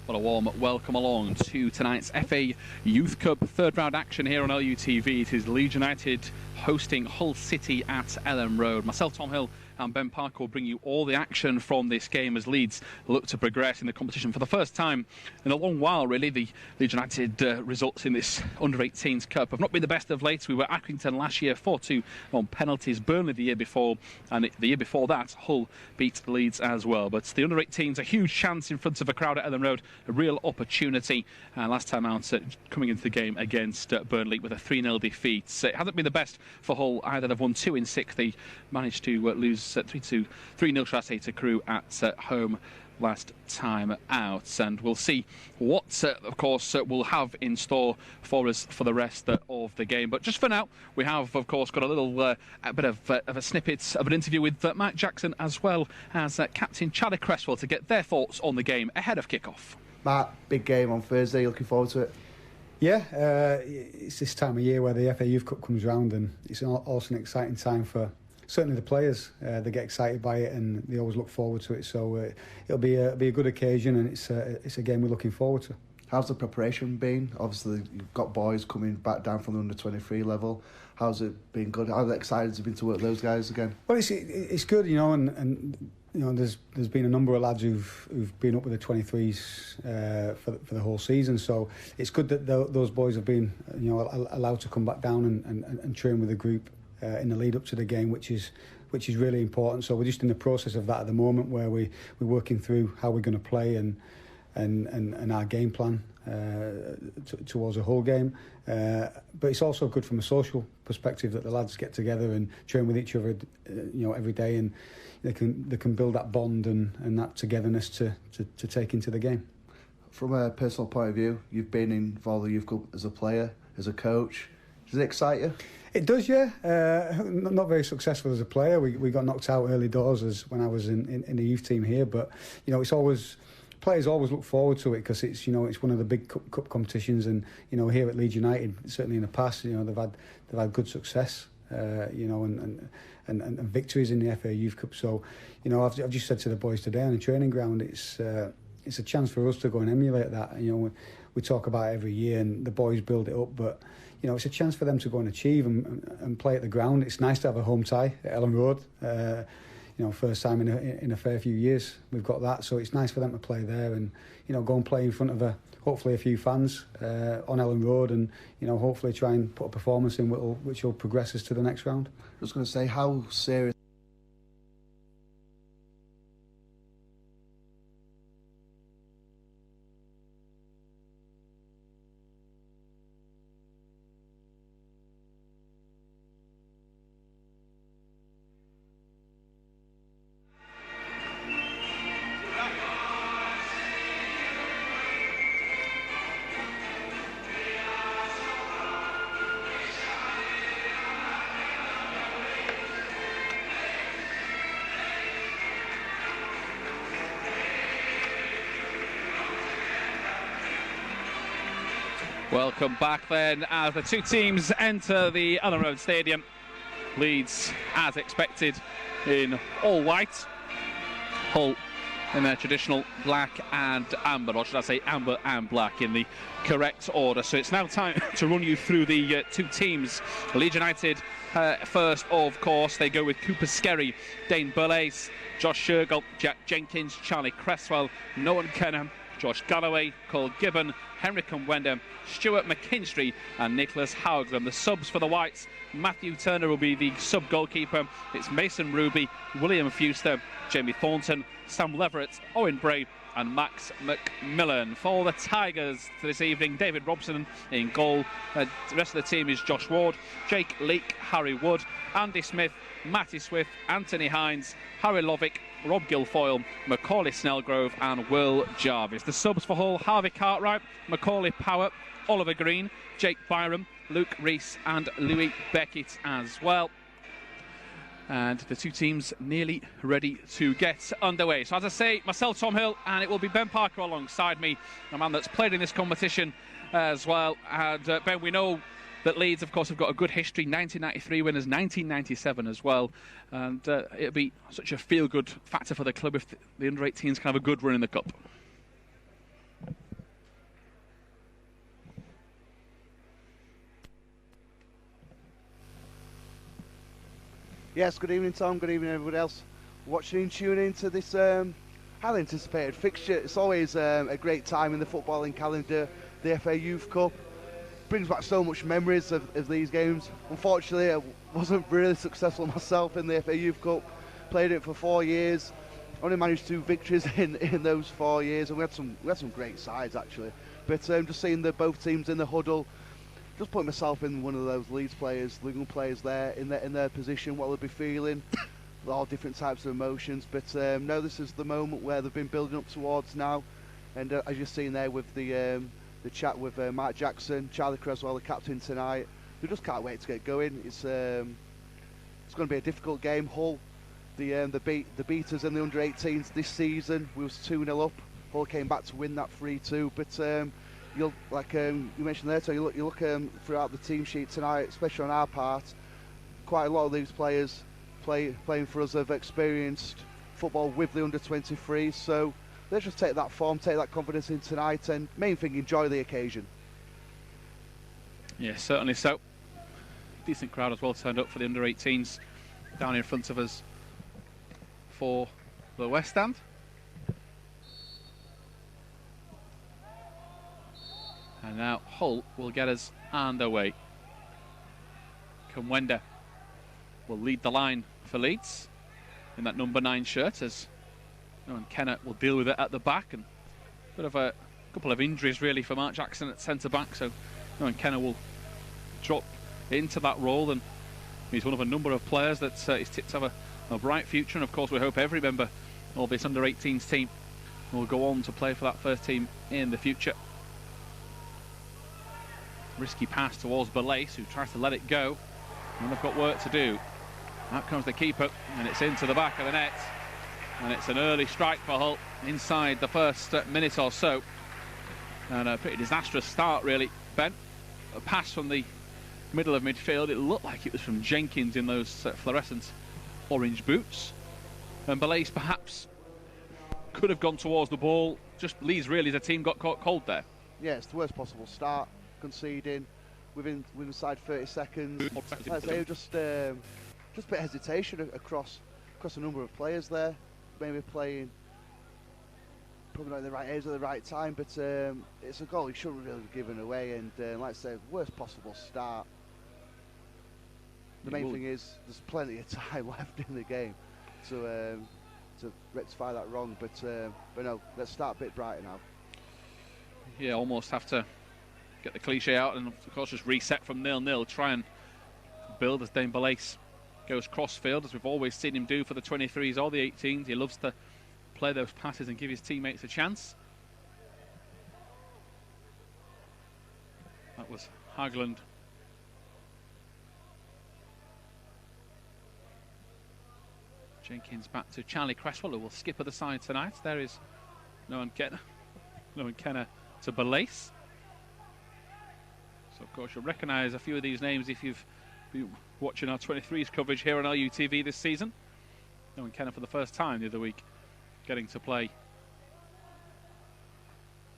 What a warm welcome along to tonight's FA Youth Cup third round action here on LUTV. It is Leeds United hosting Hull City at Elland Road. Myself, Tom Hill, and Ben Parker will bring you all the action from this game as Leeds look to progress in the competition for the first time in a long while, really. The Leeds United results in this Under-18s Cup have not been the best of late. We were Accrington last year 4-2 on penalties, Burnley the year before, and the year before that, Hull beat Leeds as well. But the Under-18s, a huge chance in front of a crowd at Elland Road, a real opportunity. Last time out, coming into the game against Burnley with a 3-0 defeat. It hasn't been the best for Hull either. They've won 2 in 6. They managed to lose 3-0 to Crewe at home last time out, and we'll see what of course we'll have in store for us for the rest of the game. But just for now, we have of course got a little a bit of a snippet of an interview with Matt Jackson as well as Captain Charlie Cresswell to get their thoughts on the game ahead of kick-off. Matt, big game on Thursday, looking forward to it? Yeah, it's this time of year where the FA Youth Cup comes round, and it's also an exciting time for certainly the players. They get excited by it and they always look forward to it. So it'll be a good occasion, and it's a game we're looking forward to. How's the preparation been? Obviously, you've got boys coming back down from the under-23 level. How's it been good? How excited have you been to work with those guys again? Well, it's good, you know, and you know, there's been a number of lads who've been up with the 23s for the whole season. So it's good that those boys have been, you know, allowed to come back down and train with the group in the lead up to the game, which is really important. So we're just in the process of that at the moment, where we're working through how we're going to play and our game plan towards a whole game. But it's also good from a social perspective that the lads get together and train with each other, you know, every day, and they can build that bond and that togetherness to take into the game. From a personal point of view, you've been involved in the youth club as a player, as a coach. Does it excite you? It does, yeah. Not very successful as a player. We got knocked out early doors when I was in the youth team here. But you know, players always look forward to it because it's, you know, it's one of the big cup competitions, and you know, here at Leeds United, certainly in the past, you know, they've had good success, you know, and victories in the FA Youth Cup. So, you know, I've just said to the boys today on the training ground, it's a chance for us to go and emulate that. You know, we talk about it every year, and the boys build it up, but you know, it's a chance for them to go and achieve and play at the ground. It's nice to have a home tie at Elland Road. You know, first time in a fair few years we've got that, so it's nice for them to play there and, you know, go and play in front of hopefully a few fans on Elland Road, and you know, hopefully try and put a performance in which will progress us to the next round. I was going to say, how serious Welcome back then as the two teams enter the Elland Road Stadium. Leeds, as expected, in all white. Hull in their traditional black and amber, or should I say amber and black in the correct order. So it's now time to run you through the two teams. Leeds United first, of course. They go with Cooper Skerry, Dane Burleys, Josh Shergold, Jack Jenkins, Charlie Cresswell, Nolan Kenham, Josh Galloway, Cole Gibbon, Henrik Nwenda, Stuart McKinstry and Nicholas Haugram. The subs for the Whites: Matthew Turner will be the sub-goalkeeper. It's Mason Ruby, William Fuster, Jamie Thornton, Sam Leverett, Owen Bray and Max McMillan. For the Tigers this evening, David Robson in goal. The rest of the team is Josh Ward, Jake Leake, Harry Wood, Andy Smith, Matty Swift, Anthony Hines, Harry Lovick, Rob Guilfoyle, Macaulay Snellgrove and Will Jarvis. The subs for Hull: Harvey Cartwright, Macaulay Power, Oliver Green, Jake Byram, Luke Rees and Louis Beckett as well. And the two teams nearly ready to get underway. So as I say, myself, Tom Hill, and it will be Ben Parker alongside me, a man that's played in this competition as well. And Ben, we know that Leeds, of course, have got a good history. 1993 winners, 1997 as well. And it'll be such a feel-good factor for the club if the under-18s can have a good run in the Cup. Yes, good evening, Tom. Good evening, everybody else watching and tuning into this highly anticipated fixture. It's always a great time in the footballing calendar. The FA Youth Cup brings back so much memories of these games. Unfortunately, I wasn't really successful myself in the FA Youth Cup. Played it for 4 years. Only managed 2 victories in those 4 years, and we had some great sides actually. But just seeing both teams in the huddle, just putting myself in one of those Leeds players, Liverpool players there in their position, what they'll be feeling, all different types of emotions. But no, this is the moment where they've been building up towards now, and as you've seen there with the chat with Mark Jackson, Charlie Creswell, the captain tonight, we just can't wait to get going. It's going to be a difficult game. Hull, the beaters in the under-18s this season, we was 2-0 up. Hull came back to win that 3-2, but you'll, like you mentioned there, so you look throughout the team sheet tonight, especially on our part, quite a lot of these players playing for us have experienced football with the under-23, so let's just take that form, take that confidence in tonight, and main thing, enjoy the occasion. Yeah, certainly so. Decent crowd as well turned up for the under-18s down in front of us for the West Stand. And now Hull will get us underway. Kumwenda will lead the line for Leeds in that number 9 shirt, as Noah Kenner will deal with it at the back, and a bit of a couple of injuries really for Mark Jackson at centre back, so Noah Kenner will drop into that role, and he's one of a number of players that is tipped to have a bright future, and of course we hope every member of this under-18s team will go on to play for that first team in the future. Risky pass towards Belace, who tries to let it go, and they've got work to do. Out comes the keeper, and it's into the back of the net, and it's an early strike for Hull inside the first minute or so, and a pretty disastrous start really, Ben. A pass from the middle of midfield, it looked like it was from Jenkins in those fluorescent orange boots, and Belace perhaps could have gone towards the ball. Just Leeds really as a team got caught cold there. Yeah, it's the worst possible start, conceding within inside 30 seconds. I'd say just a bit of hesitation across a number of players there, maybe playing probably not in the right age at the right time, but it's a goal he shouldn't really have given away, and like I say, worst possible start. The main thing is there's plenty of time left in the game to rectify that wrong, but no, let's start a bit brighter now. Yeah, almost have to get the cliche out and of course just reset from 0-0, try and build as Dane Belace goes cross-field, as we've always seen him do for the 23s or the 18s. He loves to play those passes and give his teammates a chance. That was Hagland. Jenkins back to Charlie Cresswell, who will skip at the side tonight. There is Noah Kenner to Belace. So of course you'll recognise a few of these names if you've been watching our 23s coverage here on LUTV this season. Noah Kenner for the first time the other week getting to play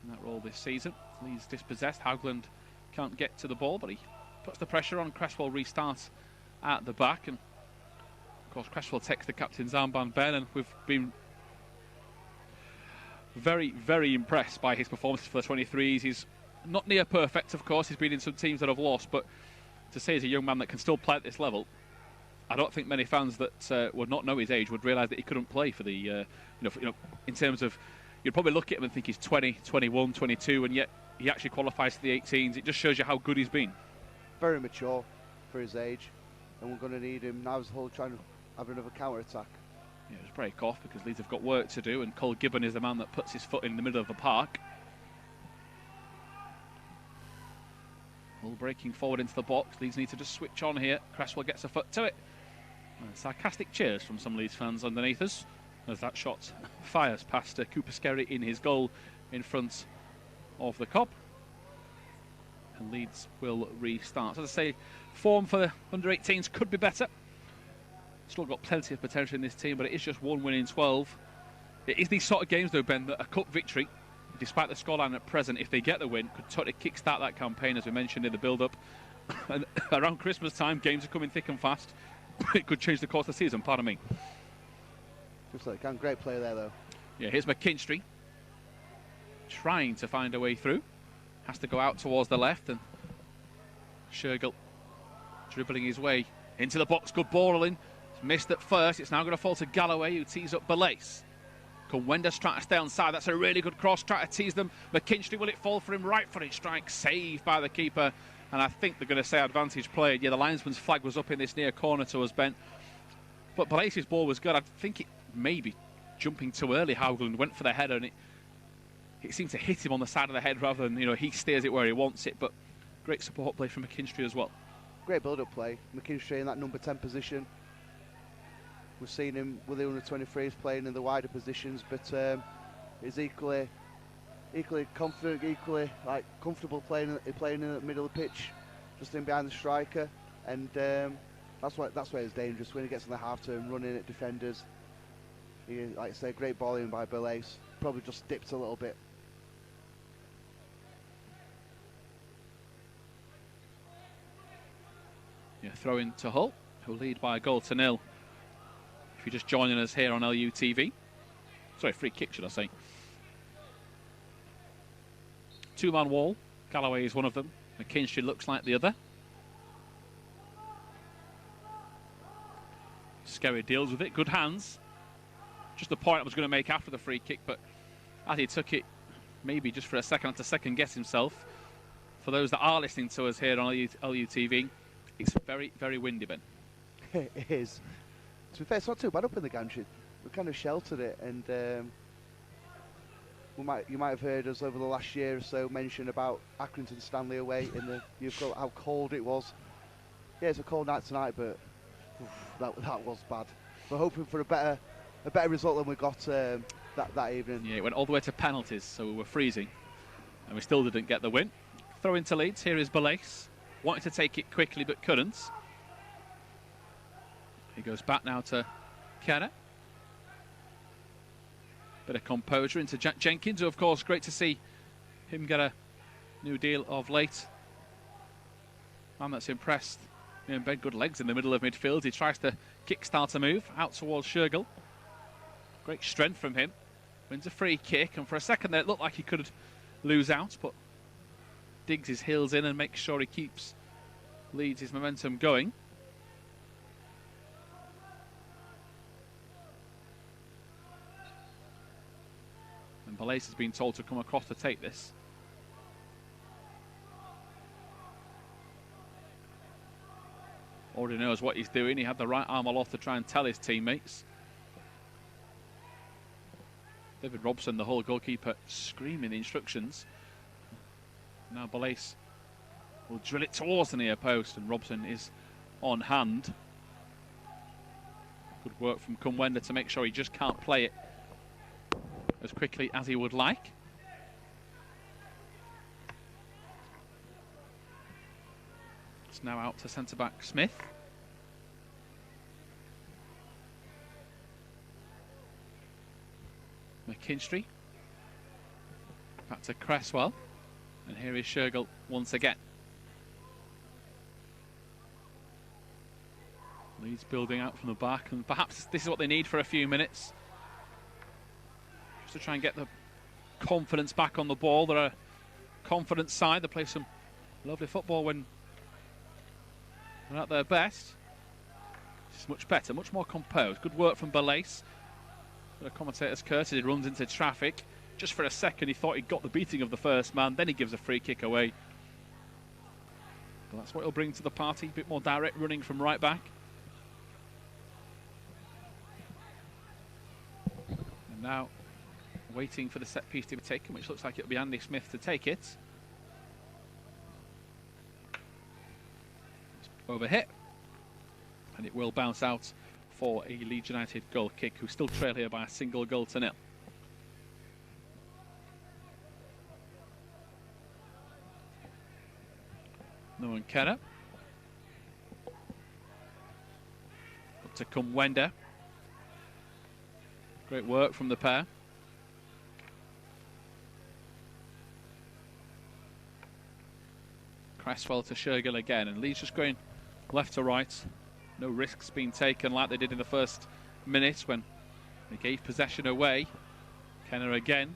in that role this season. Leeds dispossessed, Hagland can't get to the ball, but he puts the pressure on. Cresswell restarts at the back, and of course Cresswell takes the captain's armband, Ben, and we've been very, very impressed by his performances for the 23s. He's not near perfect, of course. He's been in some teams that have lost, but to say he's a young man that can still play at this level, I don't think many fans that would not know his age would realise that he couldn't play for the, you know, in terms of, you'd probably look at him and think he's 20, 21, 22, and yet he actually qualifies for the 18s. It just shows you how good he's been. Very mature for his age, and we're going to need him now as Hull trying to have another counter-attack. Yeah, just break off because Leeds have got work to do, and Cole Gibbon is the man that puts his foot in the middle of the park. Hull breaking forward into the box. Leeds need to just switch on here. Cresswell gets a foot to it. And sarcastic cheers from some Leeds fans underneath us as that shot fires past Cooper Skerry in his goal in front of the Cop. And Leeds will restart. As I say, form for the under-18s could be better. Still got plenty of potential in this team, but it is just 1 win in 12. It is these sort of games, though, Ben, that a cup victory, despite the scoreline at present, if they get the win, could totally kick-start that campaign, as we mentioned in the build-up. And around Christmas time, games are coming thick and fast. it could change the course of the season, pardon me. Just like a great play there, though. Yeah, here's McKinstry trying to find a way through. Has to go out towards the left, and Shergill dribbling his way into the box. Good ball in. It's missed at first. It's now going to fall to Galloway, who tees up Belace. Wenda's trying to stay on side. That's a really good cross. Try to tease them. McKinstry, will it fall for him? Right footed strike. Saved by the keeper. And I think they're going to say advantage played. Yeah, the linesman's flag was up in this near corner to us, Ben. But Belace's ball was good. I think it may be jumping too early. Haugeland went for the header, and it seemed to hit him on the side of the head rather than, he steers it where he wants it. But great support play from McKinstry as well. Great build-up play. McKinstry in that number 10 position. We've seen him with the under-23s playing in the wider positions, but he's equally confident, equally comfortable playing in the middle of the pitch, just in behind the striker, and that's why he's dangerous when he gets in the half turn, running at defenders. He, like I say, great ball in by Belace. Probably just dipped a little bit. Yeah, throw in to Hull, who lead by a goal to 0. If you're just joining us here on LUTV. Sorry, free kick, should I say. Two-man wall. Galloway is one of them. McKinstry looks like the other. Skerry deals with it. Good hands. Just the point I was going to make after the free kick, but as he took it, maybe just for a second, to second guess himself. For those that are listening to us here on LUTV, it's very, very windy, Ben. It is. To be fair, it's not too bad up in the gantry. We kind of sheltered it, and you might have heard us over the last year or so mention about Accrington Stanley away how cold it was. Yeah, it's a cold night tonight, but that was bad. We're hoping for a better result than we got that evening. Yeah, it went all the way to penalties, so we were freezing, and we still didn't get the win. Throw into Leeds. Here is Belace. Wanted to take it quickly, but couldn't. He goes back now to Kenner. Bit of composure into Jack Jenkins, who, of course, great to see him get a new deal of late. Man that's impressed. Ben, good legs in the middle of midfield. He tries to kickstart a move out towards Shergill. Great strength from him. Wins a free kick, and for a second there it looked like he could lose out, but digs his heels in and makes sure he keeps Leeds' momentum going. And Belace has been told to come across to take this. Already knows what he's doing. He had the right arm aloft to try and tell his teammates. David Robson, the Hull goalkeeper, screaming the instructions. Now Belace will drill it towards the near post, and Robson is on hand. Good work from Kumwenda to make sure he just can't play it as quickly as he would like. It's now out to centre-back Smith. McKinstry. Back to Cresswell. And here is Shergill once again. Leeds building out from the back, and perhaps this is what they need for a few minutes. Just to try and get the confidence back on the ball. They're a confident side. They play some lovely football when they're at their best. It's much better, much more composed. Good work from Belace. The commentator's courtesy, he runs into traffic. Just for a second he thought he got the beating of the first man, then he gives a free kick away. But that's what he'll bring to the party, a bit more direct running from right back. And now waiting for the set piece to be taken, which looks like it'll be Andy Smith to take it. It's over hit, and it will bounce out for a Leeds United goal kick, who still trail here by a single goal to 0. No one Kenner. Up to Kumwenda. Great work from the pair. Cresswell to Shergill again, and Leeds just going left to right. No risks being taken like they did in the first minute when they gave possession away. Kenner again.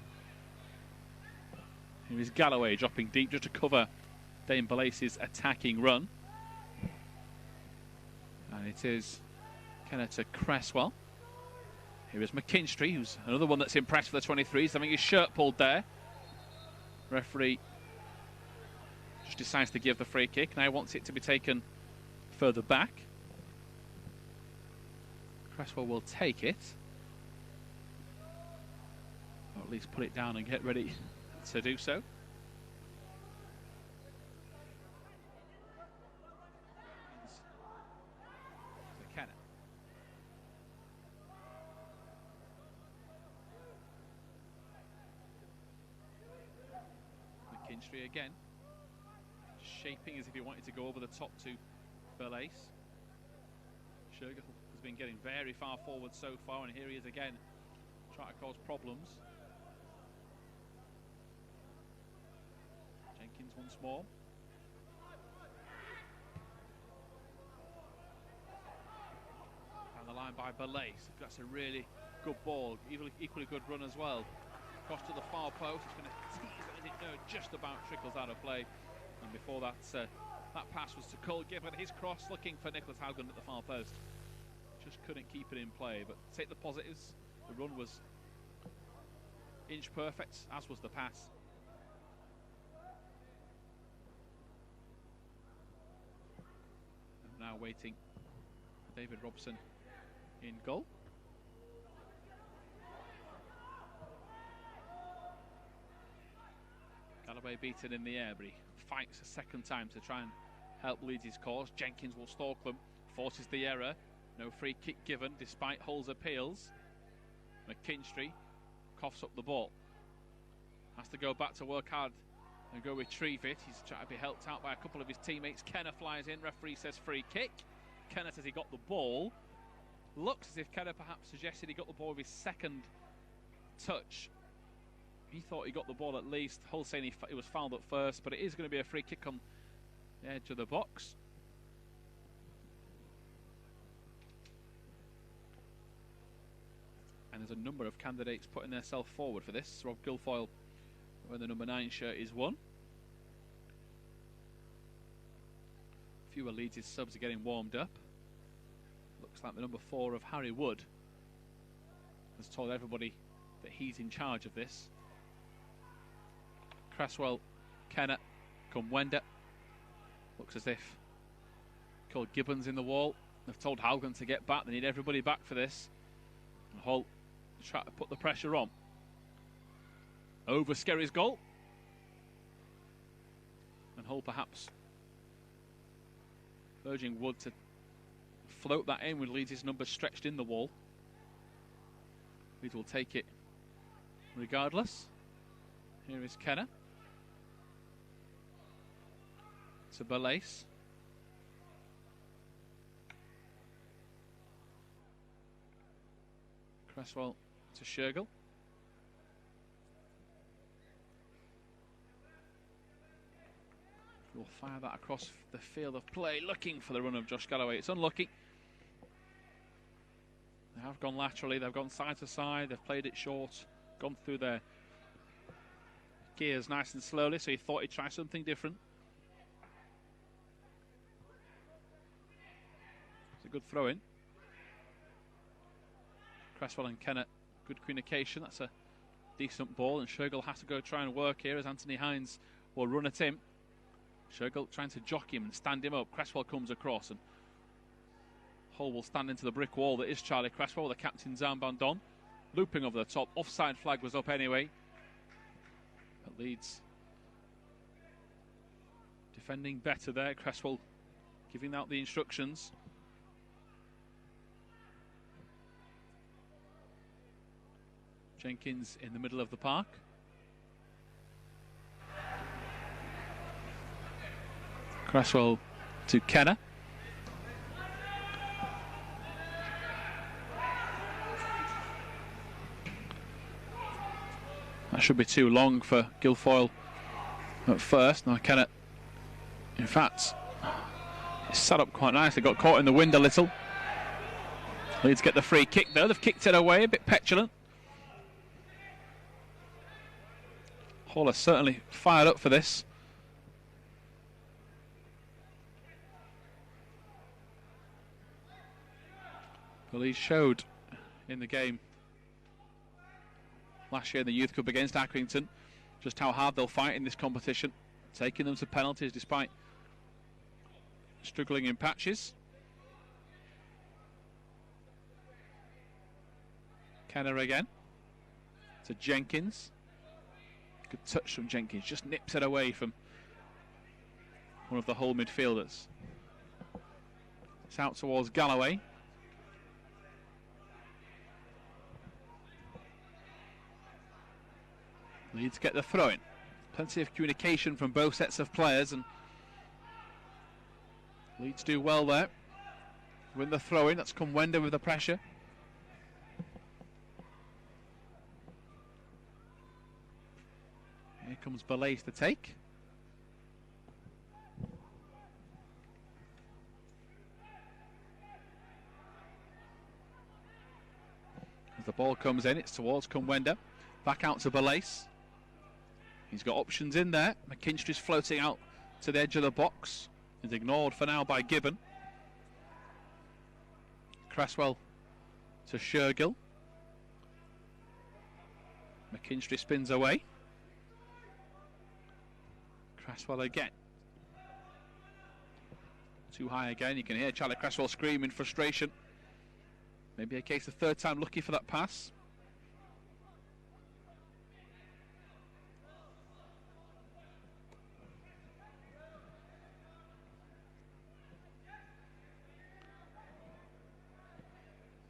Here is Galloway dropping deep just to cover Dane Balace's attacking run. And it is Kenner to Cresswell. Here is McKinstry, who's another one that's impressed for the 23s, having his shirt pulled there. Referee just decides to give the free kick. Now wants it to be taken further back. Cresswell will take it. Or at least put it down and get ready to do so. Kenner. McKinstry again. Shaping as if he wanted to go over the top to Belace. Shergill has been getting very far forward so far, and here he is again, trying to cause problems. Jenkins once more. Down the line by Belace. That's a really good ball, equally good run as well. Cross to the far post. It's going to tease it, no, just about trickles out of play. And before that, that pass was to Cole Gibbon. His cross looking for Nicholas Haugen at the far post. Just couldn't keep it in play. But take the positives. The run was inch perfect, as was the pass. And now waiting for David Robson in goal. Galloway beaten in the air, but he fights a second time to try and help Leeds' cause. Jenkins will stalk them, forces the error. No free kick given despite Hull's appeals. McKinstry coughs up the ball. Has to go back to work hard and go retrieve it. He's trying to be helped out by a couple of his teammates. Kenner flies in, referee says free kick. Kenner says he got the ball. Looks as if Kenner perhaps suggested he got the ball with his second touch. He thought he got the ball at least. Hull saying he was fouled at first, but it is going to be a free kick on the edge of the box. And there's a number of candidates putting themselves forward for this. Rob Guilfoyle, wearing the number 9 shirt, is one. A few of Leeds' subs are getting warmed up. Looks like the number 4 of Harry Wood has told everybody that he's in charge of this. Cresswell, Kenner, Kumwenda. Looks as if Cole Gibbons in the wall. They've told Haugen to get back. They need everybody back for this. And Hull try to put the pressure on. Over Skerry's goal. And Hull perhaps urging Wood to float that in with Leeds' numbers stretched in the wall. Leeds will take it regardless. Here is Kenner. To Balace. Cresswell to Shergill. We'll fire that across the field of play, looking for the run of Josh Galloway. It's unlucky. They have gone laterally, they've gone side to side, they've played it short, gone through their gears nice and slowly, so he thought he'd try something different. It's a good throw in. Cresswell and Kenner, good communication. That's a decent ball, and Shergill has to go try and work here as Anthony Hines will run at him. Shergill trying to jock him and stand him up. Cresswell comes across, and Hull will stand into the brick wall that is Charlie Cresswell with the captain's armband on. Looping over the top. Offside flag was up anyway. But Leeds defending better there. Cresswell giving out the instructions. Jenkins in the middle of the park. Cresswell to Kenner. That should be too long for Guilfoyle at first. Now Kenner, in fact, Set up quite nicely, got caught in the wind a little. Leeds get the free kick though, they've kicked it away, a bit petulant. Hull are certainly fired up for this. Well, he showed in the game last year in the Youth Cup against Accrington just how hard they'll fight in this competition, taking them to penalties despite struggling in patches. Kenner again to Jenkins. Good touch from Jenkins, just nips it away from one of the Hull midfielders. It's out towards Galloway. Leeds get the throw-in. Plenty of communication from both sets of players, and Leeds do well there. Win the throw-in, that's Kumwenda with the pressure. Here comes Belays to take. As the ball comes in, it's towards Kumwenda. Back out to Belays. He's got options in there. McKinstry's floating out to the edge of the box. He's ignored for now by Gibbon. Cresswell to Shergill. McKinstry spins away. Cresswell again. Too high again. You can hear Charlie Cresswell scream in frustration. Maybe a case of third time lucky for that pass.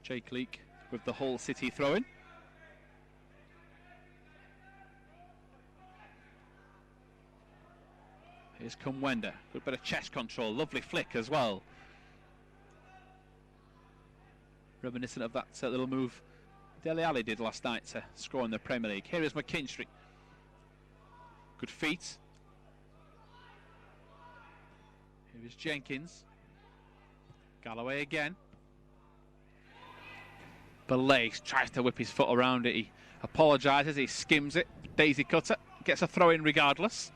Jake Leake with the Hull City throw-in. Here's Kumwenda. Good bit of chest control. Lovely flick as well. Reminiscent of that little move Dele Alli did last night to score in the Premier League. Here is McKinstry. Good feet. Here is Jenkins. Galloway again. Belays tries to whip his foot around it. He apologises, he skims it. Daisy cutter, gets a throw in regardless.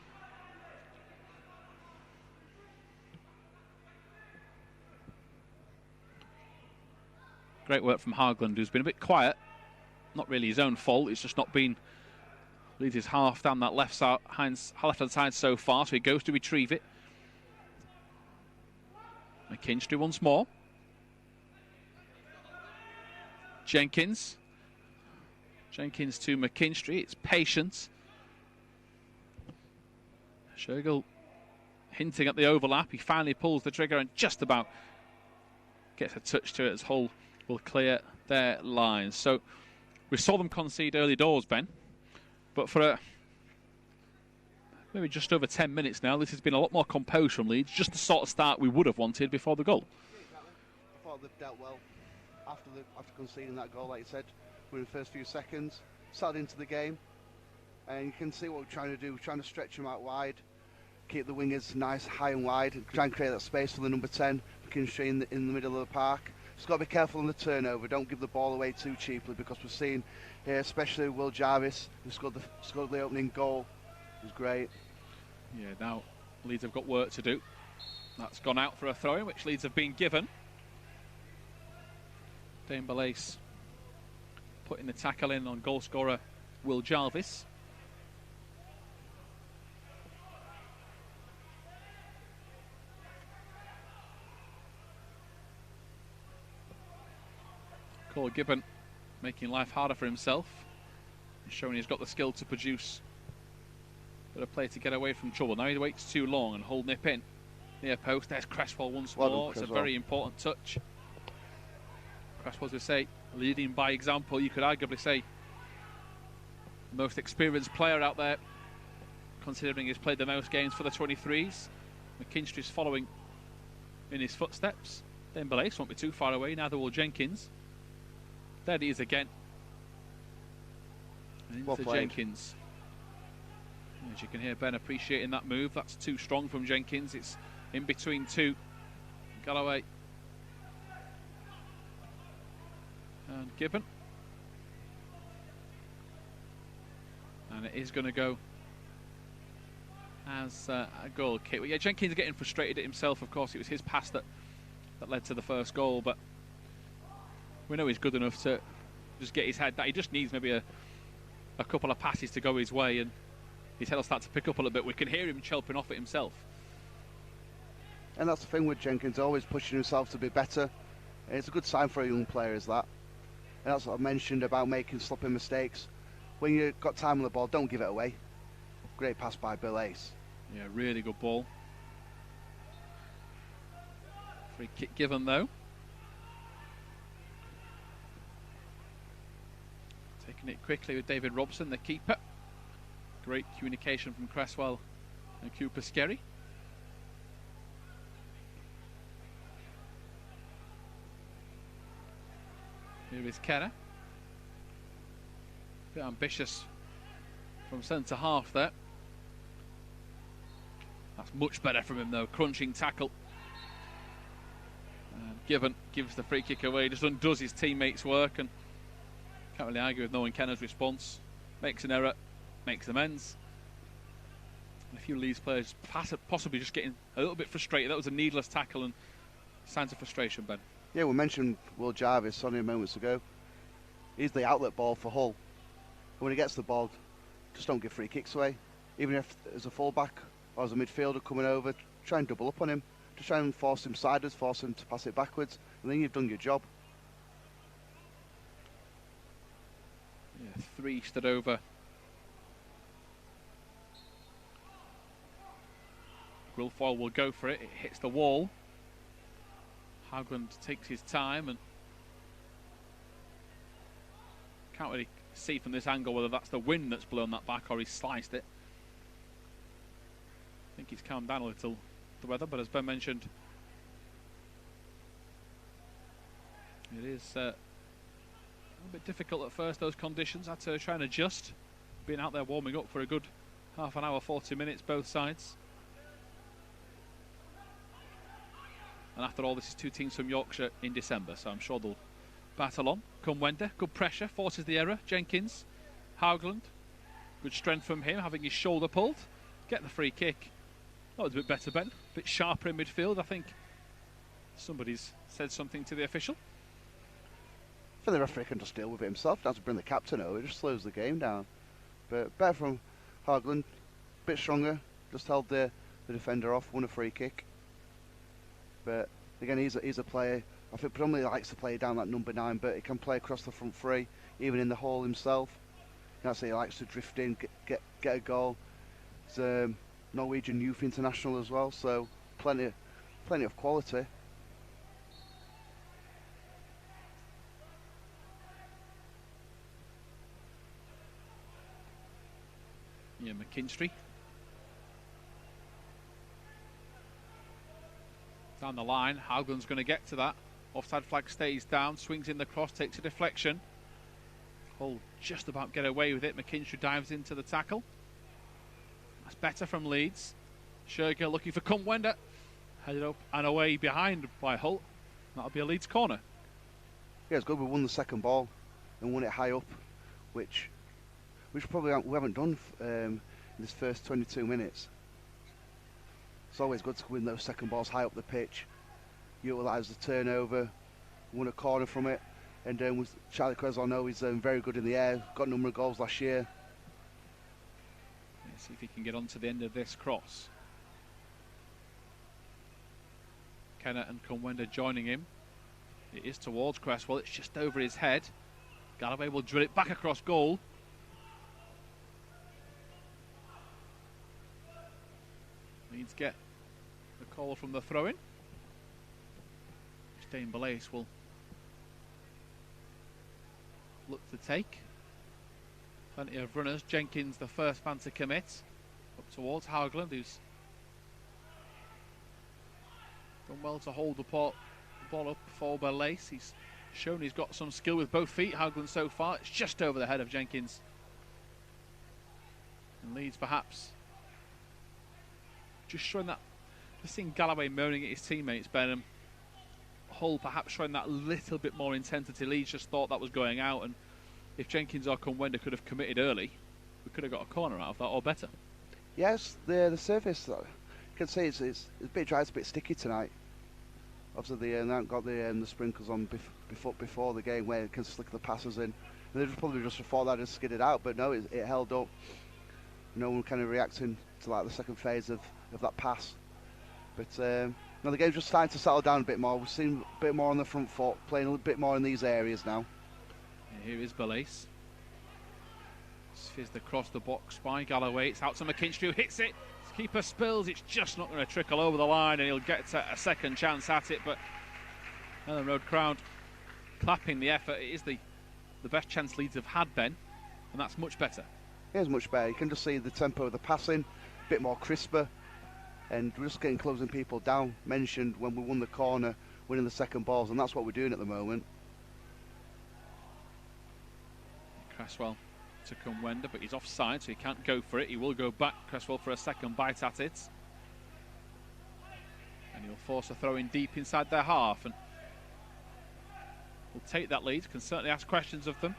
Great work from Hargland, who's been a bit quiet. Not really his own fault, it's just not been Leeds' half down that left-hand side so far, so he goes to retrieve it. McKinstry once more. Jenkins to McKinstry. It's patience. Shergill hinting at the overlap. He finally pulls the trigger and just about gets a touch to it as Hull will clear their lines. So we saw them concede early doors, Ben, but for maybe just over 10 minutes now, this has been a lot more composed from Leeds. Just the sort of start we would have wanted before the goal. I thought they've dealt well. After conceding that goal, like you said, within the first few seconds, settled into the game, and you can see what we're trying to do. We're trying to stretch them out wide, keep the wingers nice, high and wide, and try and create that space for the number 10, McKinstry in the middle of the park. Just got to be careful on the turnover. Don't give the ball away too cheaply, because we're seeing here, especially Will Jarvis, who scored the opening goal. It was great. Yeah, now Leeds have got work to do. That's gone out for a throw-in, which Leeds have been given. Dane Belays putting the tackle in on goal scorer Will Jarvis. Cole Gibbon making life harder for himself. He's showing he's got the skill to produce a bit of play to get away from trouble. Now he waits too long and hold nip in. Near post, there's Cresswell once more. It's a very important touch. Cresswell, as we say, leading by example. You could arguably say the most experienced player out there, considering he's played the most games for the 23s. McKinstry's following in his footsteps. Then Belays won't be too far away, neither will Jenkins. There he is again. And into Jenkins. As you can hear Ben appreciating that move. That's too strong from Jenkins. It's in between two Galloway and Gibbon. And it is going to go as a goal kick. Well, yeah, Jenkins getting frustrated at himself, of course. It was his pass that led to the first goal, but we know he's good enough to just get his head down. He just needs maybe a couple of passes to go his way, and his head will start to pick up a little bit. We can hear him chelping off at himself. And that's the thing with Jenkins, always pushing himself to be better. And it's a good sign for a young player, is that. And that's what I mentioned about making sloppy mistakes. When you've got time on the ball, don't give it away. Great pass by Bill Ace. Yeah, really good ball. Free kick given, though. Taking it quickly with David Robson, the keeper. Great communication from Cresswell and Cooper Skerry. Here is Kenner. Bit ambitious from centre half there. That's much better from him though. Crunching tackle. Given gives the free kick away. Just undoes his teammates' work, and can't really argue with knowing Kenner's response. Makes an error, makes amends. And a few Leeds players possibly just getting a little bit frustrated. That was a needless tackle and signs of frustration, Ben. Yeah, we mentioned Will Jarvis only moments ago. He's the outlet ball for Hull. And when he gets the ball, just don't give free kicks away. Even if there's a fullback or as a midfielder coming over, try and double up on him. Just try and force him sideways, force him to pass it backwards, and then you've done your job. Yeah, 3 stood over. Guilfoyle will go for it. It hits the wall. Haugland takes his time and can't really see from this angle whether that's the wind that's blown that back or he's sliced it. I think he's calmed down a little, the weather, but as Ben mentioned, it is a bit difficult at first, those conditions. Had to try and adjust, being out there warming up for a good half an hour, 40 minutes, both sides. And after all, this is 2 teams from Yorkshire in December, so I'm sure they'll battle on. Kumwenda, good pressure, forces the error. Jenkins, Haugland, good strength from him, having his shoulder pulled. Get the free kick. That was a bit better, Ben. A bit sharper in midfield. I think somebody's said something to the official. I think the referee can just deal with it himself. Not to bring the captain over, it just slows the game down. But better from Haugland, a bit stronger. Just held the defender off, won a free kick. But again, he's a player, I think predominantly likes to play down that number 9, but he can play across the front 3, even in the hole himself. That's he likes to drift in, get a goal. He's a Norwegian youth international as well, so plenty of quality. Yeah, McKinstry. Down the line, Haugland's going to get to that. Offside flag stays down, swings in the cross, takes a deflection. Hull just about get away with it. McKinstry dives into the tackle. That's better from Leeds. Shergill looking for Kumwenda. Headed up and away behind by Hull. That'll be a Leeds corner. Yeah, it's good. We won the second ball and won it high up, which probably we haven't done in this first 22 minutes. It's always good to win those second balls high up the pitch, utilise the turnover, won a corner from it, and with Charlie Cresswell, I know he's very good in the air, got a number of goals last year. Let's see if he can get on to the end of this cross. Kenner and Kumwenda joining him. It is towards Cresswell, it's just over his head. Galloway will drill it back across goal. Leeds get the call from the throw-in. Stain Belace will look to take. Plenty of runners. Jenkins the first man to commit. Up towards Haugland, who's done well to hold the ball up for Belace. He's shown he's got some skill with both feet, Haugland, so far. It's just over the head of Jenkins. And Leeds perhaps just showing that, just seeing Galloway moaning at his teammates, Benham. Hull perhaps showing that little bit more intensity. Leeds just thought that was going out, and if Jenkins or Kunwenda could have committed early, we could have got a corner out of that, or better. Yes, the surface, though, you can see it's a bit dry, it's a bit sticky tonight. Obviously, they haven't got the sprinkles on before the game where it can slick the passes in. And they probably just thought that just skidded out, but no, it held up. No one kind of reacting to like the second phase of that pass. But no, the game's just starting to settle down a bit more. We've seen a bit more on the front foot, playing a little bit more in these areas now. Here is Balace. Fizzed across the box by Galloway. It's out to McKinstry, who hits it. His keeper spills. It's just not going to trickle over the line, and he'll get a second chance at it. But Ellen Road crowd clapping the effort. It is the best chance Leeds have had, Ben, and that's much better. It is much better. You can just see the tempo of the passing, a bit more crisper, and we're just getting closing people down. Mentioned when we won the corner, winning the second balls, and that's what we're doing at the moment. Cresswell to Kunwenda, but he's offside, so he can't go for it. He will go back, Cresswell, for a second bite at it. And he'll force a throw in deep inside their half, and will take that lead. Can certainly ask questions of them.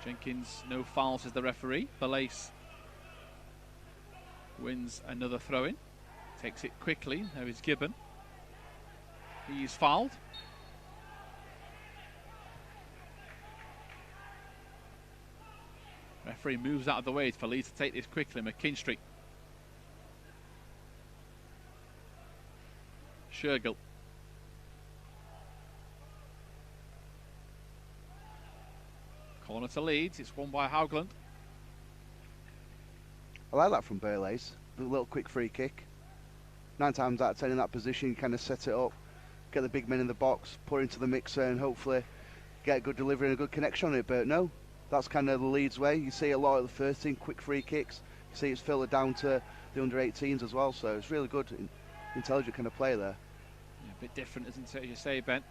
Jenkins, no foul, says the referee. Balace wins another throw-in. Takes it quickly. There is Gibbon. He's fouled. Referee moves out of the way for Leeds to take this quickly. McKinstry. Shergill. Corner to Leeds. It's won by Haugland. I like that from Balace. The little quick free kick. 9 times out of 10 in that position, you kind of set it up, get the big men in the box, put it into the mixer, and hopefully get a good delivery and a good connection on it. But no, that's kind of the Leeds way. You see a lot of the first team quick free kicks. You see it's filtered down to the under-18s as well. So it's really good, intelligent kind of play there. Yeah, a bit different, isn't it, as you say, Ben?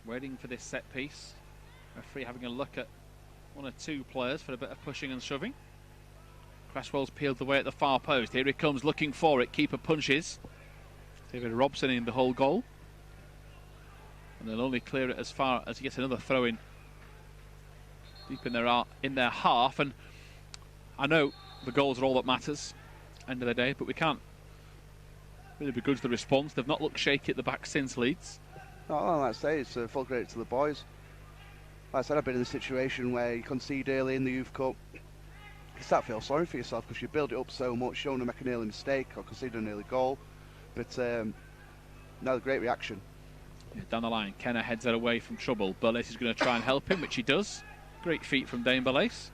Waiting for this set piece. Referee having a look at one or two players for a bit of pushing and shoving. Cresswell's peeled away at the far post. Here he comes looking for it. Keeper punches. David Robson in the whole goal. And they'll only clear it as far as he gets another throw in deep in their half. And I know the goals are all that matters end of the day, but we can't really begrudge the response. They've not looked shaky at the back since Leeds. Oh, like I say, it's full credit to the boys. Like I said, I've been in a situation where you concede early in the Youth Cup. You start to feel sorry for yourself because you build it up so much. You don't want to make an early mistake or concede an early goal. But no, great reaction. Yeah, down the line, Kenner heads it away from trouble. Balace is going to try and help him, which he does. Great feat from Dane Balace.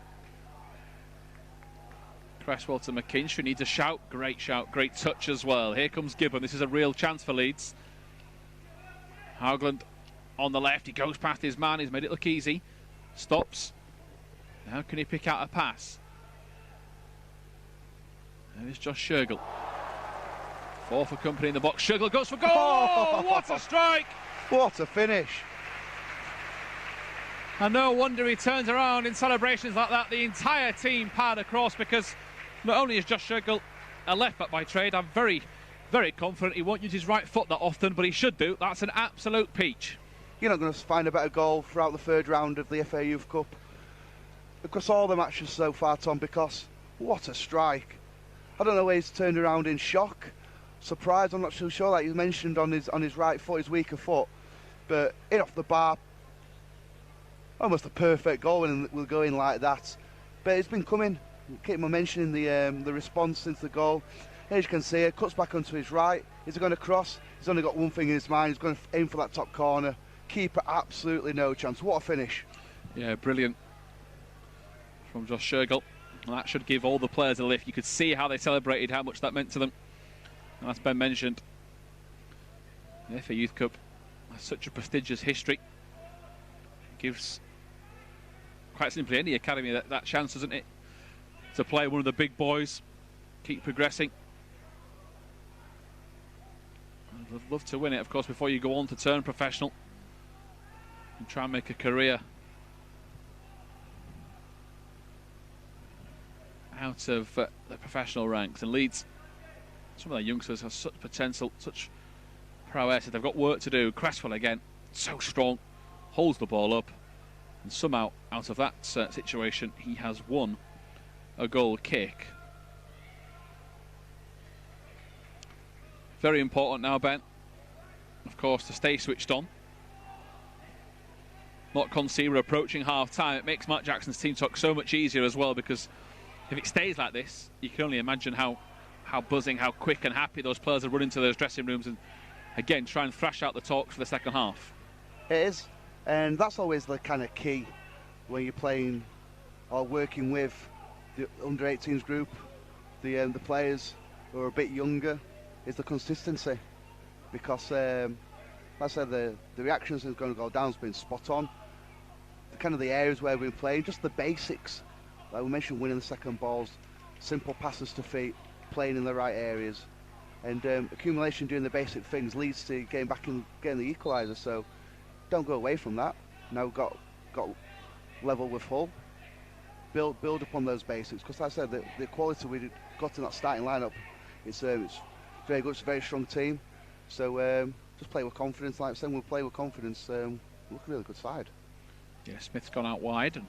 Cresswell to McKinstry, needs a shout, great touch as well. Here comes Gibbon. This is a real chance for Leeds. Haugland on the left, he goes past his man, he's made it look easy. Stops. How can he pick out a pass? There's Josh Shergill. 4 for company in the box. Shergill goes for goal! Oh, what a strike! What a finish! And no wonder he turns around in celebrations like that. The entire team pad across, because not only is Josh Shergill a left back by trade, I'm very, very confident he won't use his right foot that often, but he should do. That's an absolute peach. You're not going to find a better goal throughout the third round of the FA Youth Cup across all the matches so far, Tom, because what a strike. I don't know where he's turned around in shock, surprised, I'm not too sure, like you mentioned, on his right foot, his weaker foot, but in off the bar, almost a perfect goal and we'll go in like that. But it's been coming, keep mentioning the response since the goal. As you can see, it cuts back onto his right. Is he going to cross? He's only got one thing in his mind, he's going to aim for that top corner. Keeper absolutely no chance. What a finish. Yeah, brilliant from Josh Shergill. And that should give all the players a lift. You could see how they celebrated, how much that meant to them. And as Ben mentioned, the FA Youth Cup has such a prestigious history. It gives quite simply any academy that chance, doesn't it? To play one of the big boys, keep progressing. I'd love to win it, of course, before you go on to turn professional. and try and make a career out of the professional ranks. And Leeds, some of their youngsters have such potential, such prowess. They've got work to do. Cresswell again, so strong, holds the ball up, and somehow out of that situation he has won a goal kick. Very important now, Ben, of course, to stay switched on, not concede. We're approaching half time. It makes Mark Jackson's team talk so much easier as well, because if it stays like this, you can only imagine how buzzing, how quick and happy those players are running to those dressing rooms and again try and thrash out the talks for the second half. It is, and that's always the kind of key when you're playing or working with the under-18s group, the players who are a bit younger, is the consistency. Because, like I said, the reactions is going to go down has been spot on. The areas where we've been playing, just the basics. Like we mentioned, winning the second balls, simple passes to feet, playing in the right areas, and accumulation doing the basic things leads to getting back and getting the equaliser. So don't go away from that. Now we've got level with Hull. Build upon those basics, because like I said, the quality we got in that starting lineup, it's very good. It's a very strong team. So just play with confidence. Like I said, we'll play with confidence. Look a really good side. Yeah, Smith's gone out wide, and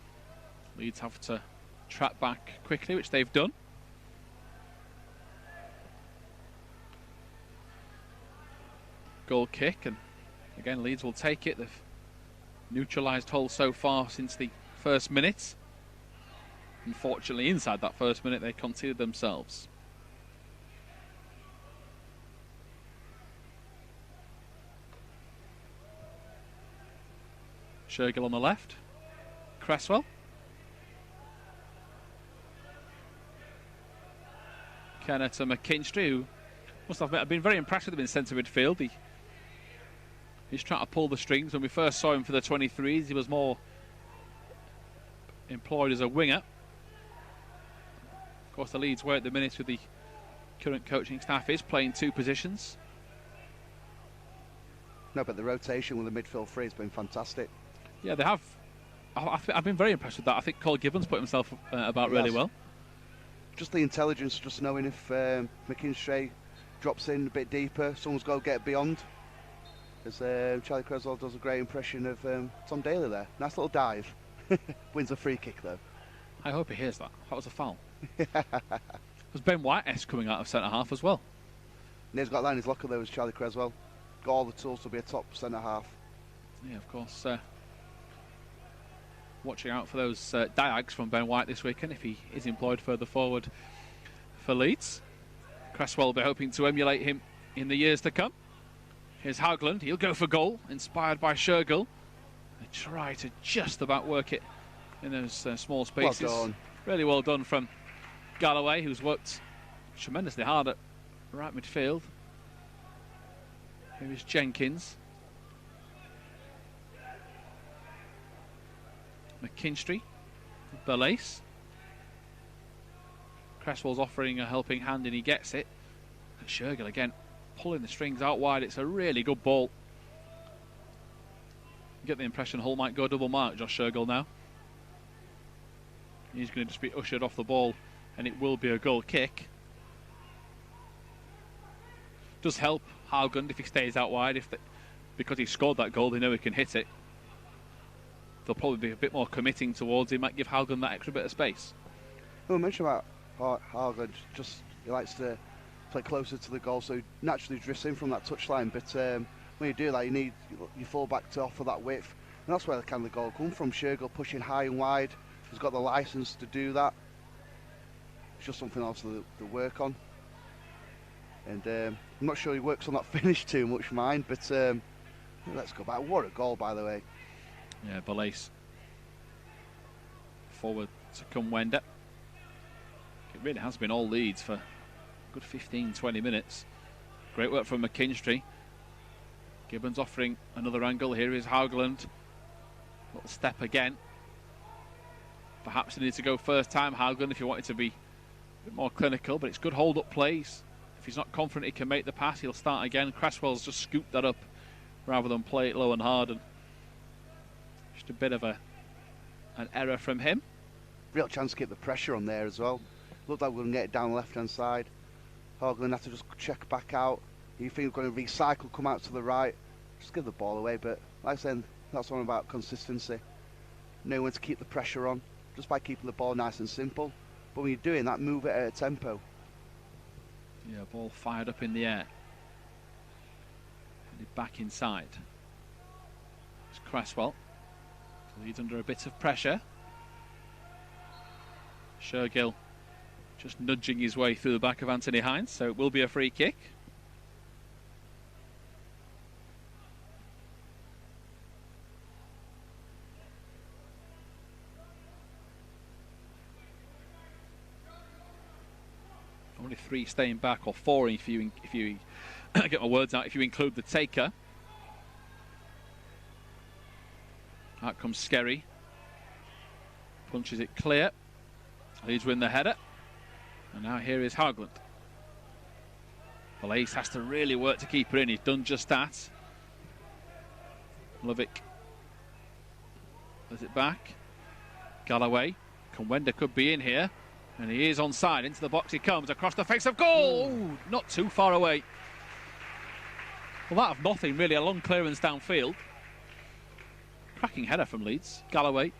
Leeds have to track back quickly, which they've done. Goal kick, and again Leeds will take it. They've neutralised Hull so far since the first minute. Unfortunately, inside that first minute, they conceded themselves. Shergill on the left. Cresswell. Kenner to McKinstry, who must have been very impressed with him in centre midfield. He's trying to pull the strings. When we first saw him for the 23s, he was more employed as a winger. Of course, the Leeds way at the minute with the current coaching staff is playing two positions. No, but the rotation with the midfield three has been fantastic. Yeah, they have. I've been very impressed with that. I think Cole Gibbons put himself about really well. Just the intelligence, just knowing if McKinstry drops in a bit deeper, someone's got to get beyond. As Charlie Cresswell does a great impression of Tom Daly there. Nice little dive. Wins a free kick though. I hope he hears that. That was a foul. There's Ben White-esque coming out of centre-half as well. And he's got that in his locker though, as Charlie Cresswell. Got all the tools to be a top centre-half. Yeah, of course. Watching out for those diags from Ben White this weekend if he is employed further forward for Leeds. Cresswell will be hoping to emulate him in the years to come. Here's Haugland. He'll go for goal, inspired by Shergill. They try to just about work it in those small spaces. Well done. Really well done from Galloway, who's worked tremendously hard at right midfield. Here is Jenkins. McKinstry. Belace. Cresswell's offering a helping hand and he gets it. And Shergill again pulling the strings out wide. It's a really good ball. You get the impression Hull might go double mark Josh Shergill now. He's going to just be ushered off the ball and it will be a goal kick. Does help Haugland if he stays out wide. Because he scored that goal, they know he can hit it. They'll probably be a bit more committing towards him. Might give Haugland that extra bit of space. Well, we mentioned about Haugland, just he likes to play closer to the goal, so he naturally drifts in from that touchline. But when you do that, you need your fullback to offer that width, and that's where the goal comes from. Shergill pushing high and wide. He's got the licence to do that. It's just something else to work on. And I'm not sure he works on that finish too much, mind. But let's go back. What a goal, by the way. Yeah, Belace forward to come Wender. It really has been all Leeds for a good 15-20 minutes. Great work from McKinstry. Gibbons offering another angle. Here is Haugland. Little step again. Perhaps he needs to go first time, Haugland, if he wanted to be a bit more clinical, but it's good hold-up plays. If he's not confident he can make the pass, he'll start again. Cresswell's just scooped that up rather than play it low and hard. And Just a bit of an error from him. Real chance to keep the pressure on there as well. Looked like we're going to get it down the left-hand side. Hoagland had to just check back out. You think we're going to recycle, come out to the right, just give the ball away. But like I said, that's one about consistency. Know when to keep the pressure on, just by keeping the ball nice and simple. But when you're doing that, move it at a tempo. Yeah, ball fired up in the air. Headed back inside. It's Cresswell. Leeds under a bit of pressure. Shergill just nudging his way through the back of Anthony Hines, so it will be a free kick. Only 3 staying back, or 4 if you get my words out, if you include the taker. Out comes Skerry. Punches it clear. Leeds win the header. And now here is Hoagland. Well, Ace has to really work to keep it in. He's done just that. Lovick. Does it back. Galloway. Conwenda could be in here. And he is onside. Into the box he comes. Across the face of goal. Ooh, not too far away. Well, that of nothing, really. A long clearance downfield. Cracking header from Leeds. Galloway.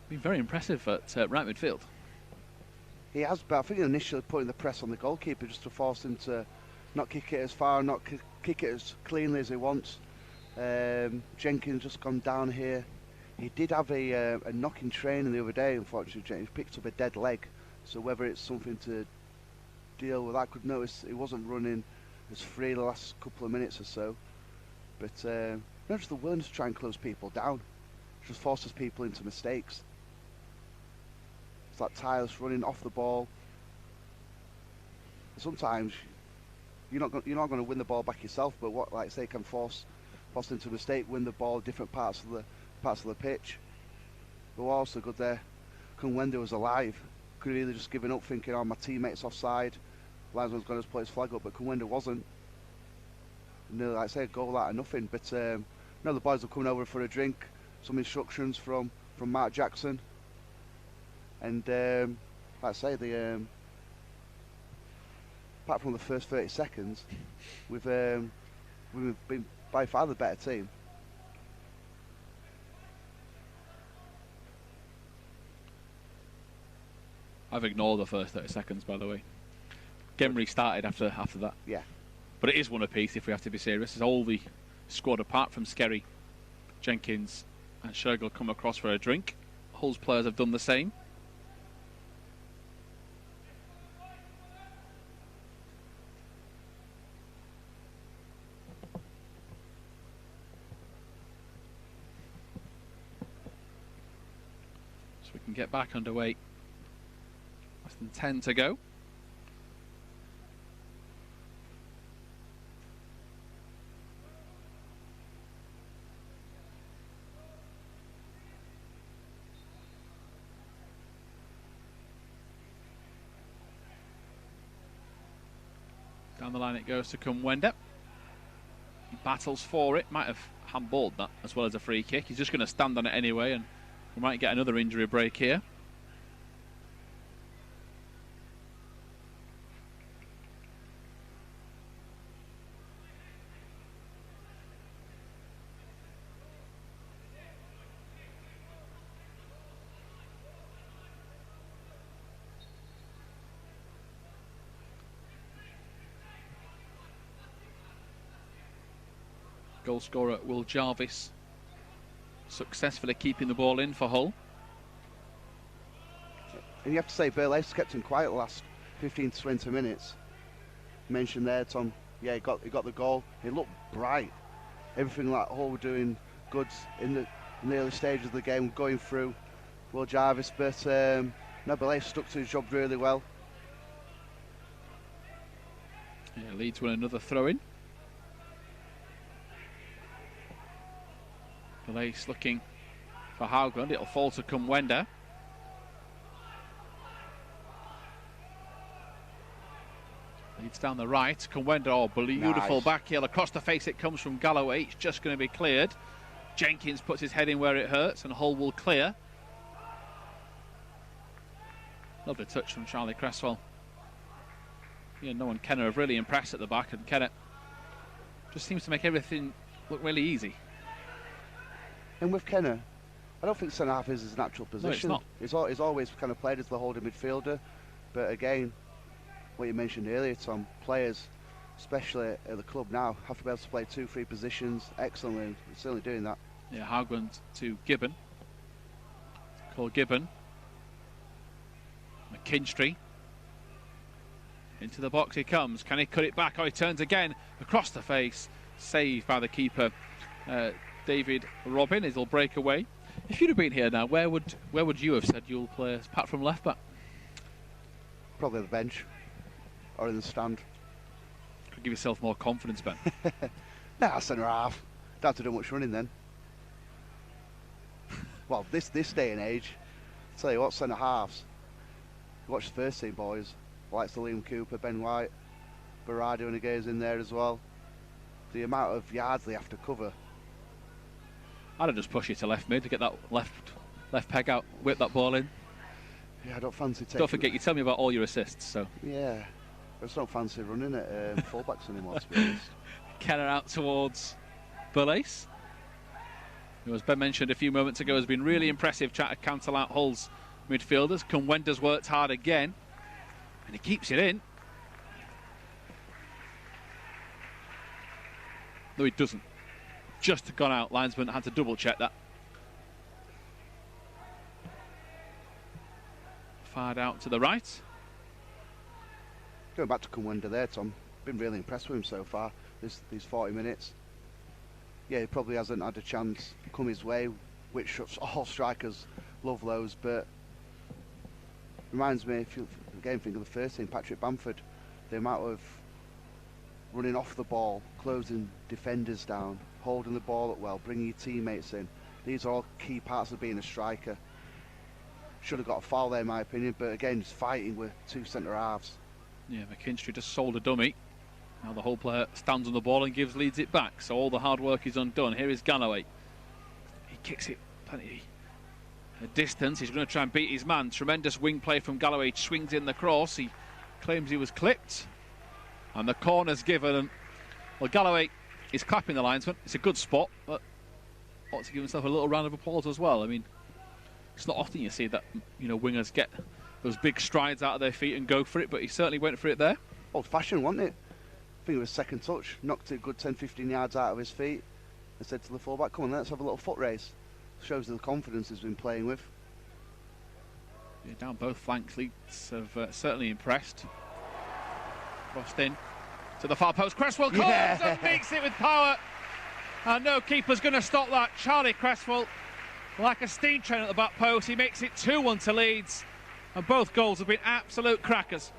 Been very impressive at right midfield. He has, but I think initially putting the press on the goalkeeper just to force him to not kick it as far, not kick it as cleanly as he wants. Jenkins just gone down here. He did have a knock in training the other day, unfortunately. Jenkins picked up a dead leg, so whether it's something to deal with, I could notice he wasn't running as free the last couple of minutes or so. But no, just the willingness to try and close people down. Just forces people into mistakes. It's like tireless running off the ball. Sometimes you're not going to win the ball back yourself, but what, like I say, can force into a mistake, win the ball different parts of the pitch. But also good there. Conwenda was alive. Could have either just given up, thinking, "Oh, my teammate's offside. Linesman's going to put his flag up," but Conwenda wasn't. No, like I say, a goal out of nothing. But no, the boys are coming over for a drink. Some instructions from Mark Jackson. And like I say, apart from the first 30 seconds, we've been by far the better team. I've ignored the first 30 seconds, by the way. Game restarted after that. Yeah. But it is one apiece if we have to be serious. It's all the squad apart from Skerry, Jenkins and Shergill come across for a drink. Hull's players have done the same. So we can get back underway. Less than 10 to go. Down the line it goes to Conwenda. He battles for it. Might have handballed that as well as a free kick. He's just going to stand on it anyway, and we might get another injury break here. Goal scorer Will Jarvis successfully keeping the ball in for Hull. And you have to say, Burley's kept him quiet the last 15 to 20 minutes. You mentioned there, Tom. Yeah, he got the goal. He looked bright. Everything like Hull were doing good in the early stages of the game, going through Will Jarvis. But no, Burley stuck to his job really well. Yeah, Leeds win another throw-in. Belace looking for Hoagland. It'll fall to Conwenda. Leads down the right. Conwenda, oh, beautiful nice. Back heel across the face. It comes from Galloway. It's just going to be cleared. Jenkins puts his head in where it hurts, and Hull will clear. Lovely touch from Charlie Cresswell. Yeah, Noah and Kenner have really impressed at the back, and Kenner just seems to make everything look really easy. And with Kenner, I don't think centre half is his natural position. No, it's not. He's always kind of played as the holding midfielder, but again, what you mentioned earlier, Tom, players, especially at the club now, have to be able to play 2-3 positions excellently. He's certainly doing that. Yeah, Hagland to Gibbon. Call Gibbon. McKinstry. Into the box he comes. Can he cut it back? Oh, he turns again across the face. Saved by the keeper, David Robin. It'll break away. If you'd have been here now, where would you have said you'll play apart from left back? Probably the bench or in the stand. Could give yourself more confidence, Ben. Nah, centre half. Don't have to do much running then. Well, this day and age, I'll tell you what, centre halves. You watch the first team boys, likes the Liam Cooper, Ben White, Berardi when he goes in there as well. The amount of yards they have to cover. I'd have just pushed you to left mid to get that left peg out, whip that ball in. Yeah, I don't fancy taking... Don't forget, you tell me about all your assists, so... Yeah, I just don't fancy running at fullbacks anymore, to be honest. Kenner out towards Bulace, who, as Ben mentioned a few moments ago, has been really impressive trying to cancel out Hull's midfielders. Kunwenda's worked hard again, and he keeps it in. No, he doesn't. Just gone out. Linesman had to double check that. Fired out to the right. Going back to Kunwenda there, Tom. Been really impressed with him so far, these 40 minutes. Yeah, he probably hasn't had a chance come his way, which all strikers love those, but reminds me, if you again think of the first team, Patrick Bamford, the amount of running off the ball, closing defenders down, holding the ball up well, bringing your teammates in. These are all key parts of being a striker. Should have got a foul there, in my opinion, but again, just fighting with two centre halves. Yeah, McKinstry just sold a dummy. Now the Hull player stands on the ball and gives Leeds it back, so all the hard work is undone. Here is Galloway. He kicks it plenty a distance. He's going to try and beat his man. Tremendous wing play from Galloway. Swings in the cross. He claims he was clipped, and the corner's given. And, well, Galloway is clapping the linesman. It's a good spot, but ought to give himself a little round of applause as well. I mean, it's not often you see that, you know, wingers get those big strides out of their feet and go for it, but he certainly went for it there. Old-fashioned, wasn't it? I think it was second touch. Knocked it a good 10-15 yards out of his feet and said to the fullback, come on, let's have a little foot race. Shows the confidence he's been playing with. Yeah, down both flanks, Leeds have certainly impressed. Crossed in to the far post. Cresswell comes and beats it with power. And no keeper's going to stop that. Charlie Cresswell, like a steam train at the back post, he makes it 2-1 to Leeds. And both goals have been absolute crackers.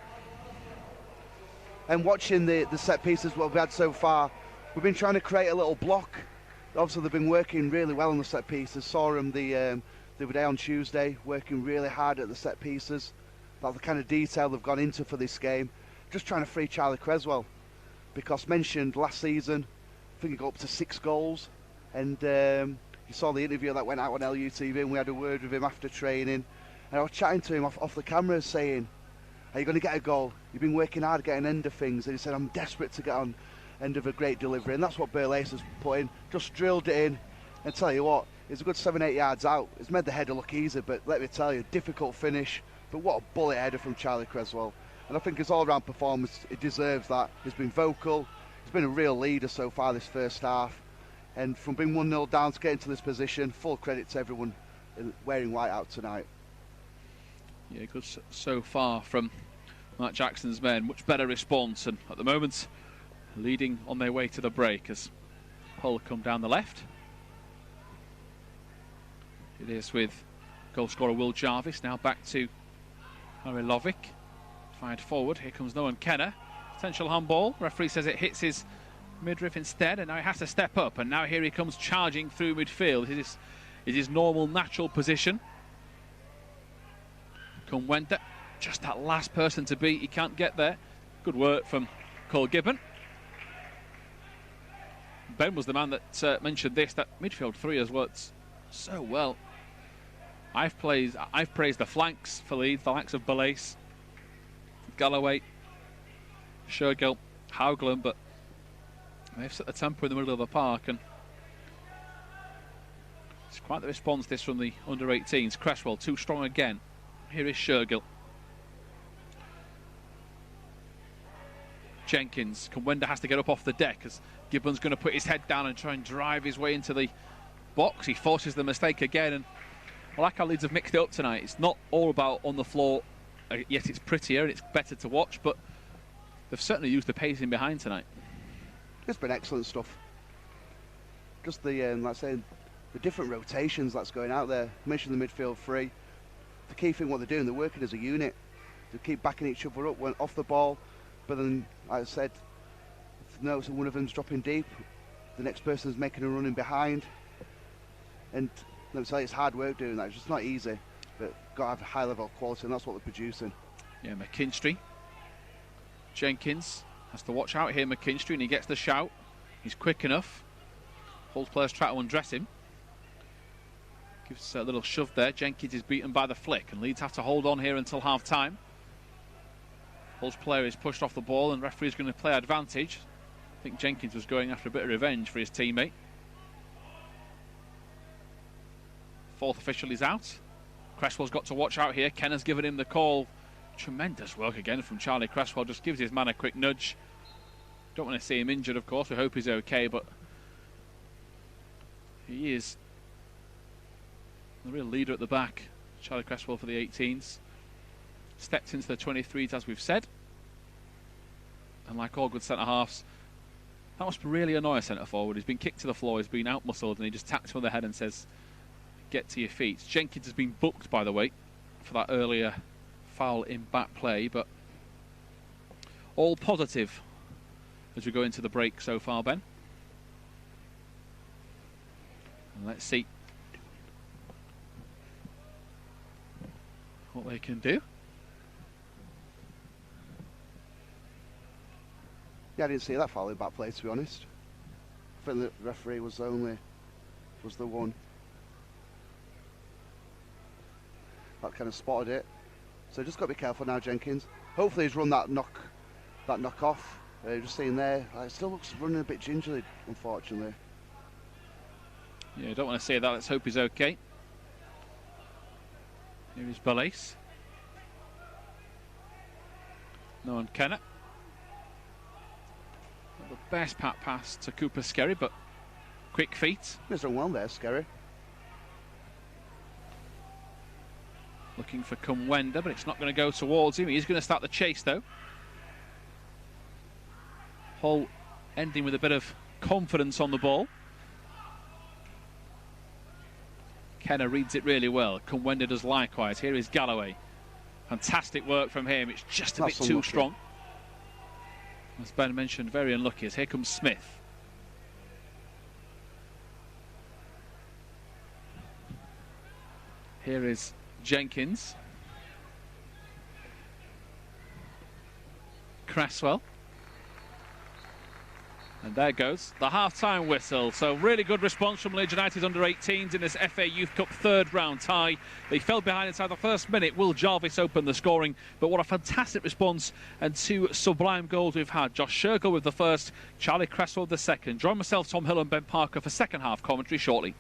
And watching the set pieces what we've had so far, we've been trying to create a little block. Obviously, they've been working really well on the set pieces. Saw them the other day on Tuesday, working really hard at the set pieces. That's the kind of detail they've gone into for this game. Just trying to free Charlie Cresswell, because mentioned last season, I think he got up to 6 goals. And you saw the interview that went out on LUTV, and we had a word with him after training. And I was chatting to him off the camera, saying, "Are you going to get a goal? You've been working hard getting end of things." And he said, "I'm desperate to get on end of a great delivery." And that's what Burlace has put in. Just drilled it in. And tell you what, it's a good 7-8 yards out. It's made the header look easy, but let me tell you, difficult finish. But what a bullet header from Charlie Cresswell. And I think his all-round performance, it deserves that. He's been vocal. He's been a real leader so far this first half. And from being 1-0 down to getting to this position, full credit to everyone wearing white out tonight. Yeah, good so far from Matt Jackson's men. Much better response, and at the moment leading on their way to the break as Hull come down the left. It is with goal scorer Will Jarvis. Now back to Harry Lovick. Fired forward. Here comes Noah Kenner. Potential handball. Referee says it hits his midriff instead, and now he has to step up. And now here he comes charging through midfield. It is his normal, natural position. Kunwenda, just that last person to beat. He can't get there. Good work from Cole Gibbon. Ben was the man that mentioned this, that midfield three has worked so well. I've praised the flanks for Leeds, the likes of Balace, Galloway, Shergill, Haugland, but they've set the tempo in the middle of the park, and it's quite the response this from the under-18s. Cresswell too strong again. Here is Shergill. Jenkins. Kawenda has to get up off the deck as Gibbon's going to put his head down and try and drive his way into the box. He forces the mistake again, and I like how Leeds have mixed it up tonight. It's not all about on the floor. Yes, it's prettier and it's better to watch, but they've certainly used the pacing behind tonight. It's been excellent stuff. Just the, like I say, the different rotations that's going out there. I mentioned the midfield three. The key thing what they're doing, they're working as a unit. They keep backing each other up when off the ball, but then, like I said, if you notice one of them's dropping deep, the next person's making a run in behind. And let me tell you, it's hard work doing that. It's just not easy, but got to have a high level of quality, and that's what they're producing. Yeah, McKinstry. Jenkins has to watch out here, McKinstry, and he gets the shout. He's quick enough. Hull's players try to undress him. Gives a little shove there. Jenkins is beaten by the flick, and Leeds have to hold on here until half-time. Hull's player is pushed off the ball, and referee's going to play advantage. I think Jenkins was going after a bit of revenge for his teammate. Fourth official is out. Cresswell's got to watch out here. Kenner's given him the call. Tremendous work again from Charlie Cresswell. Just gives his man a quick nudge. Don't want to see him injured, of course. We hope he's okay, but he is the real leader at the back. Charlie Cresswell for the 18s. Stepped into the 23s, as we've said. And like all good centre-halves, that must really annoy a centre-forward. He's been kicked to the floor, he's been out-muscled, and he just taps him on the head and says, get to your feet. Jenkins has been booked, by the way, for that earlier foul in back play, but all positive as we go into the break so far, Ben. And let's see what they can do. Yeah, I didn't see that foul in back play, to be honest. I think the referee was the one that kind of spotted it. So just got to be careful now, Jenkins. Hopefully he's run that knock off. Just seeing there, it still looks running a bit gingerly, unfortunately. Yeah, don't want to say that. Let's hope he's okay. Here is Balace. No one Kenner. Not the best pat pass to Cooper Skerry, but quick feet. He's done well there, Skerry. Looking for Kumwenda, but it's not going to go towards him. He's going to start the chase, though. Hull ending with a bit of confidence on the ball. Kenner reads it really well. Kumwenda does likewise. Here is Galloway. Fantastic work from him. It's just a bit too strong. As Ben mentioned, very unlucky. As here comes Smith. Here is Jenkins. Cresswell. And there goes the half-time whistle. So really good response from Leeds United under-18s in this FA Youth Cup third round tie. They fell behind inside the first minute. Will Jarvis opened the scoring, but what a fantastic response, and two sublime goals we've had. Josh Shergill with the first, Charlie Cresswell with the second. Join myself, Tom Hill and Ben Parker for second half commentary shortly.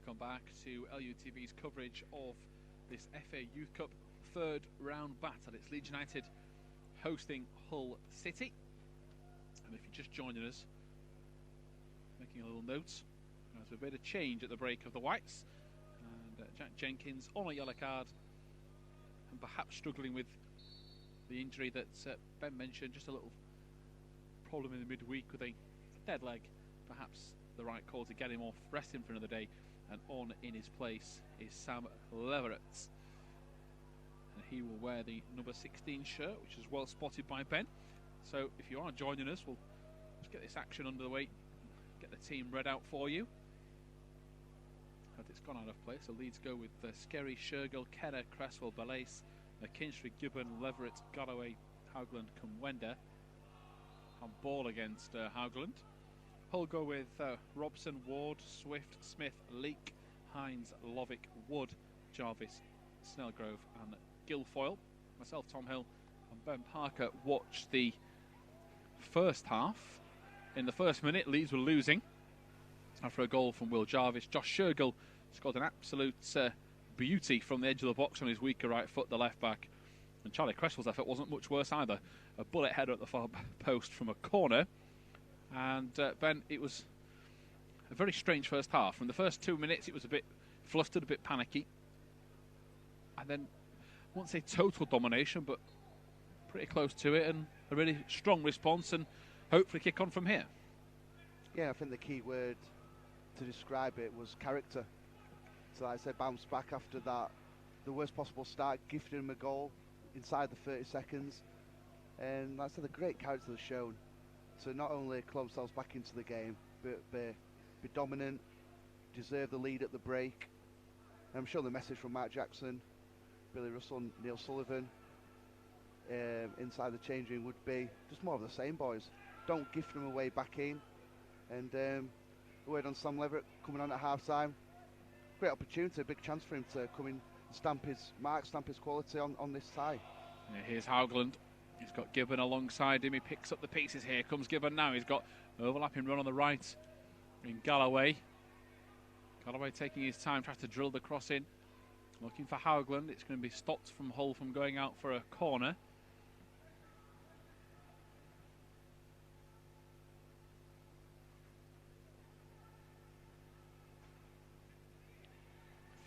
welcome back to LUTV's coverage of this FA Youth Cup third round battle. It's Leeds United hosting Hull City. And if you're just joining us, making a little note, there's a bit of change at the break of the Whites. And Jack Jenkins on a yellow card, and perhaps struggling with the injury that Ben mentioned, just a little problem in the midweek with a dead leg. Perhaps the right call to get him off, rest him for another day, and on in his place is Sam Leverett. And he will wear the number 16 shirt, which is well spotted by Ben. So if you are joining us, we'll just get this action underway, get the team read out for you. But it's gone out of place, so Leeds go with Skerry, Shergill, Kenner, Cresswell, Balace, McKinstry, Gibbon, Leverett, Galloway, Haugland, Kumwenda. On ball against Haugland. Hull go with Robson, Ward, Swift, Smith, Leake, Hines, Lovick, Wood, Jarvis, Snellgrove and Guilfoyle. Myself, Tom Hill and Ben Parker watched the first half. In the first minute, Leeds were losing after a goal from Will Jarvis. Josh Shergill scored an absolute beauty from the edge of the box on his weaker right foot, the left back. And Charlie Cresswell's effort wasn't much worse either. A bullet header at the far post from a corner. And Ben, it was a very strange first half. From the first 2 minutes, it was a bit flustered, a bit panicky. And then, I won't say total domination, but pretty close to it. And a really strong response, and hopefully kick on from here. Yeah, I think the key word to describe it was character. So like I said, bounce back after that. The worst possible start, gifted him a goal inside the 30 seconds. And like I said, the great character they've shown to not only claw themselves back into the game, but be dominant, deserve the lead at the break. And I'm sure the message from Mark Jackson, Billy Russell, Neil Sullivan inside the changing room would be just more of the same, boys. Don't gift them away back in. And a word on Sam Leverett coming on at half time. Great opportunity, a big chance for him to come in and stamp his mark, stamp his quality on this tie. Yeah, here's Haugland. He's got Gibbon alongside him. He picks up the pieces. Here comes Gibbon now. He's got overlapping run on the right in Galloway. Galloway taking his time, tries to drill the cross in. Looking for Haugland. It's going to be stopped from Hull from going out for a corner.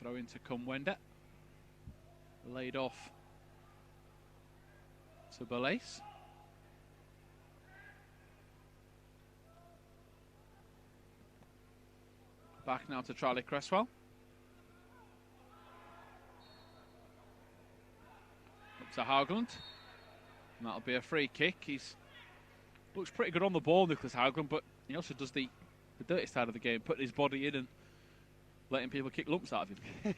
Throw into Kumwenda. Laid off to Balace. Back now to Charlie Cresswell. Up to Haugland. And that'll be a free kick. He's looks pretty good on the ball, Nicholas Haugland, but he also does the dirty side of the game, putting his body in and letting people kick lumps out of him.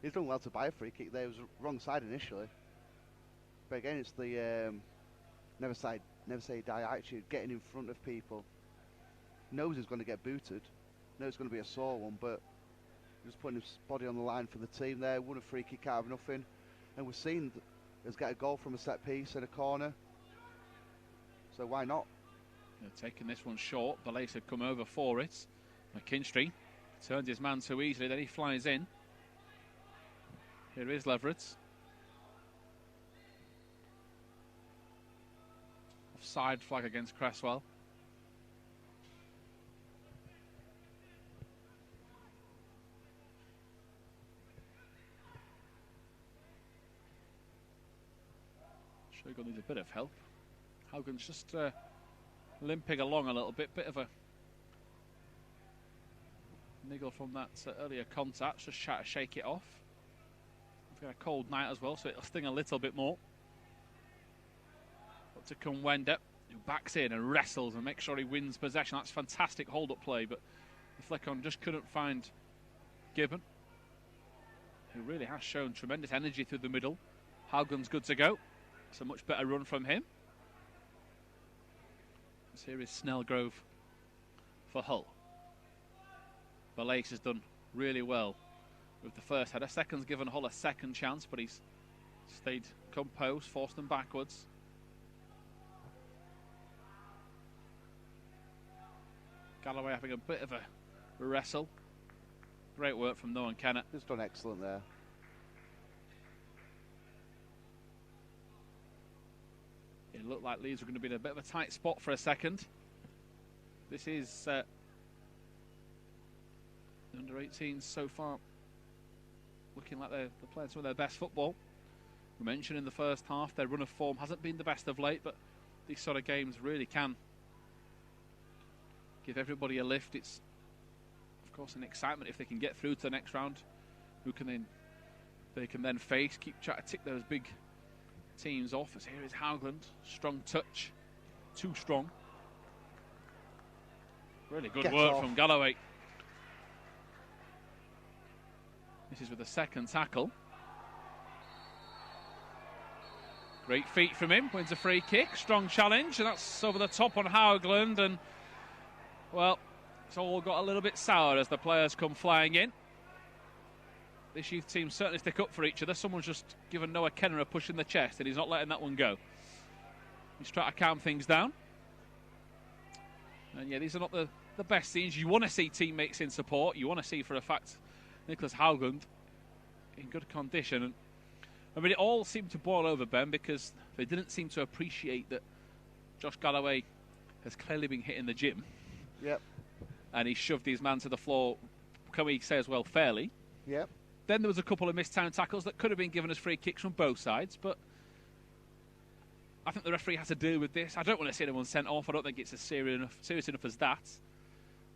He's done well to buy a free kick there. It was wrong side initially. But again, it's the never say die attitude, getting in front of people. Knows he's going to get booted. Knows it's going to be a sore one, but just putting his body on the line for the team there. Won a free kick out of nothing. And we've seen us get a goal from a set piece in a corner. So why not? They're taking this one short. Balace had come over for it. McKinstry turns his man too easily, then he flies in. Here is Leverett. Offside flag against Cresswell. Shergill needs a bit of help. Haugland's just limping along a little bit of a niggle from that earlier contact. Just try to shake it off. We've got a cold night as well, so it'll sting a little bit more. Up to Kumwenda, who backs in and wrestles and makes sure he wins possession. That's fantastic hold-up play, but the flick-on just couldn't find Gibbon, who really has shown tremendous energy through the middle. Haugland's good to go. It's a much better run from him. So here is Snellgrove for Hull. Balace has done really well with the first header. Second's given Hull a second chance, but he's stayed composed, forced them backwards. Galloway having a bit of a wrestle. Great work from Noah Kennett. He's done excellent there. It looked like Leeds were going to be in a bit of a tight spot for a second. This is under 18s so far, looking like they're playing some of their best football. We mentioned in the first half their run of form hasn't been the best of late, but these sort of games really can give everybody a lift. It's, of course, an excitement if they can get through to the next round. Who can they can then face? Keep trying to tick those big teams off. As here is Haugland, strong touch, too strong. Really good work from Galloway. This is with the second tackle. Great feet from him, wins a free kick, strong challenge, and that's over the top on Haugland, and well, it's all got a little bit sour as the players come flying in. This youth team certainly stick up for each other. Someone's just given Noah Kenner a push in the chest, and he's not letting that one go. He's trying to calm things down. And yeah, these are not the best scenes. You want to see teammates in support. You want to see, for a fact, Nicholas Haugland in good condition. And I mean, it all seemed to boil over, Ben, because they didn't seem to appreciate that Josh Galloway has clearly been hit in the gym. Yep. And he shoved his man to the floor, can we say as well, fairly. Yep. Then there was a couple of missed time tackles that could have been given as free kicks from both sides, but I think the referee has to deal with this. I don't want to see anyone sent off. I don't think it's as serious enough as that.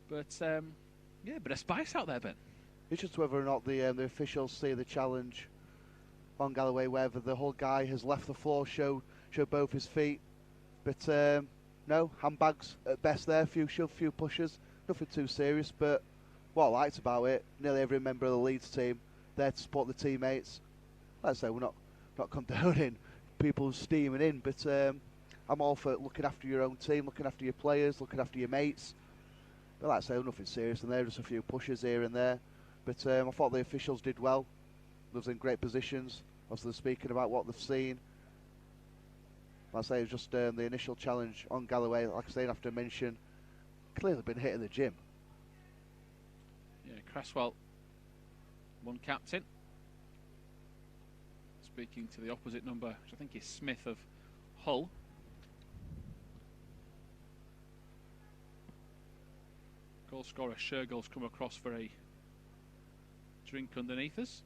But, yeah, bit of spice out there, Ben. It's just whether or not the officials see the challenge on Galloway, whether the whole guy has left the floor, show both his feet. But no, handbags at best there, few shove, few pushes, nothing too serious. But what I liked about it, nearly every member of the Leeds team there to support the teammates. Let's say we're not condoning people steaming in, but I'm all for looking after your own team, looking after your players, looking after your mates. But like I say, nothing serious, and there just a few pushes here and there. But I thought the officials did well. They was in great positions. Obviously speaking about what they've seen. Like I say, it was just the initial challenge on Galloway. Like I say, after mention, clearly been hit in the gym. Yeah, Cresswell, one captain. Speaking to the opposite number, which I think is Smith of Hull. Goal scorer Shergill's come across for a drink underneath us.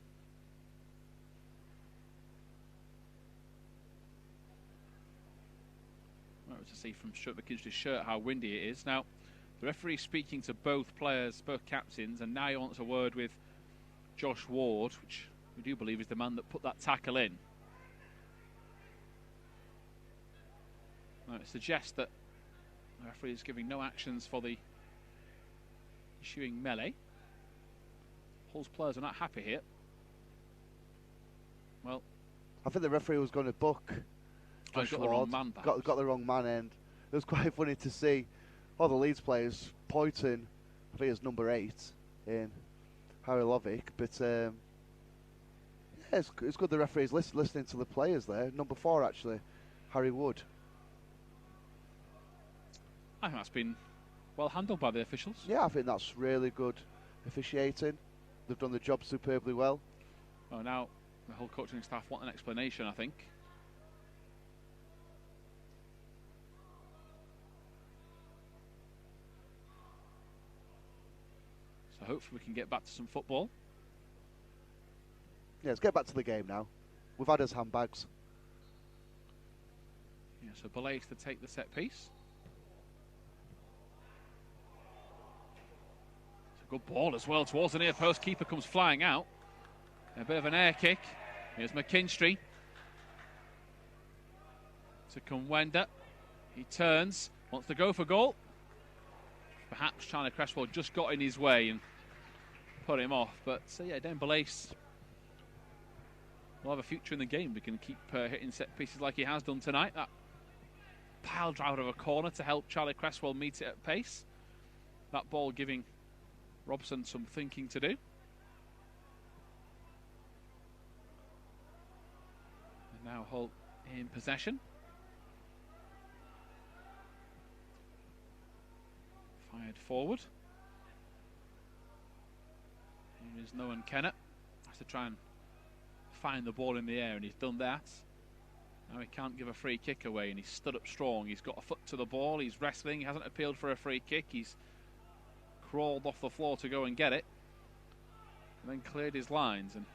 Right, to see from Stuart McKinstry's shirt how windy it is. Now, the referee speaking to both players, both captains, and now he wants a word with Josh Ward, which we do believe is the man that put that tackle in. Now, it suggests that the referee is giving no actions for the ensuing melee. Hull's players are not happy here. Well, I think the referee was going to book Josh got Ward. The wrong man, got the wrong man, and it was quite funny to see all the Leeds players pointing. I think it's number 8 in Harry Lovick, but yeah, it's good the referee's listening to the players there. Number 4 actually, Harry Wood. I think that's been well handled by the officials. Yeah, I think that's really good officiating. They've done the job superbly well. Oh, now the whole coaching staff want an explanation, I think. So hopefully we can get back to some football. Yeah, let's get back to the game now. We've had us handbags. Yeah, so Belays to take the set piece. Good ball as well towards the near post. Keeper comes flying out. A bit of an air kick. Here's McKinstry to Kumwenda. He turns, wants to go for goal. Perhaps Charlie Cresswell just got in his way and put him off. But yeah, Dan Belays will have a future in the game. We can keep hitting set pieces like he has done tonight. That pile drive out of a corner to help Charlie Cresswell meet it at pace. That ball giving Robson some thinking to do. And now Hull in possession. Fired forward. There's no one. Kennett has to try and find the ball in the air, and he's done that. Now he can't give a free kick away, and he's stood up strong. He's got a foot to the ball. He's wrestling. He hasn't appealed for a free kick. He's crawled off the floor to go and get it, and then cleared his lines. And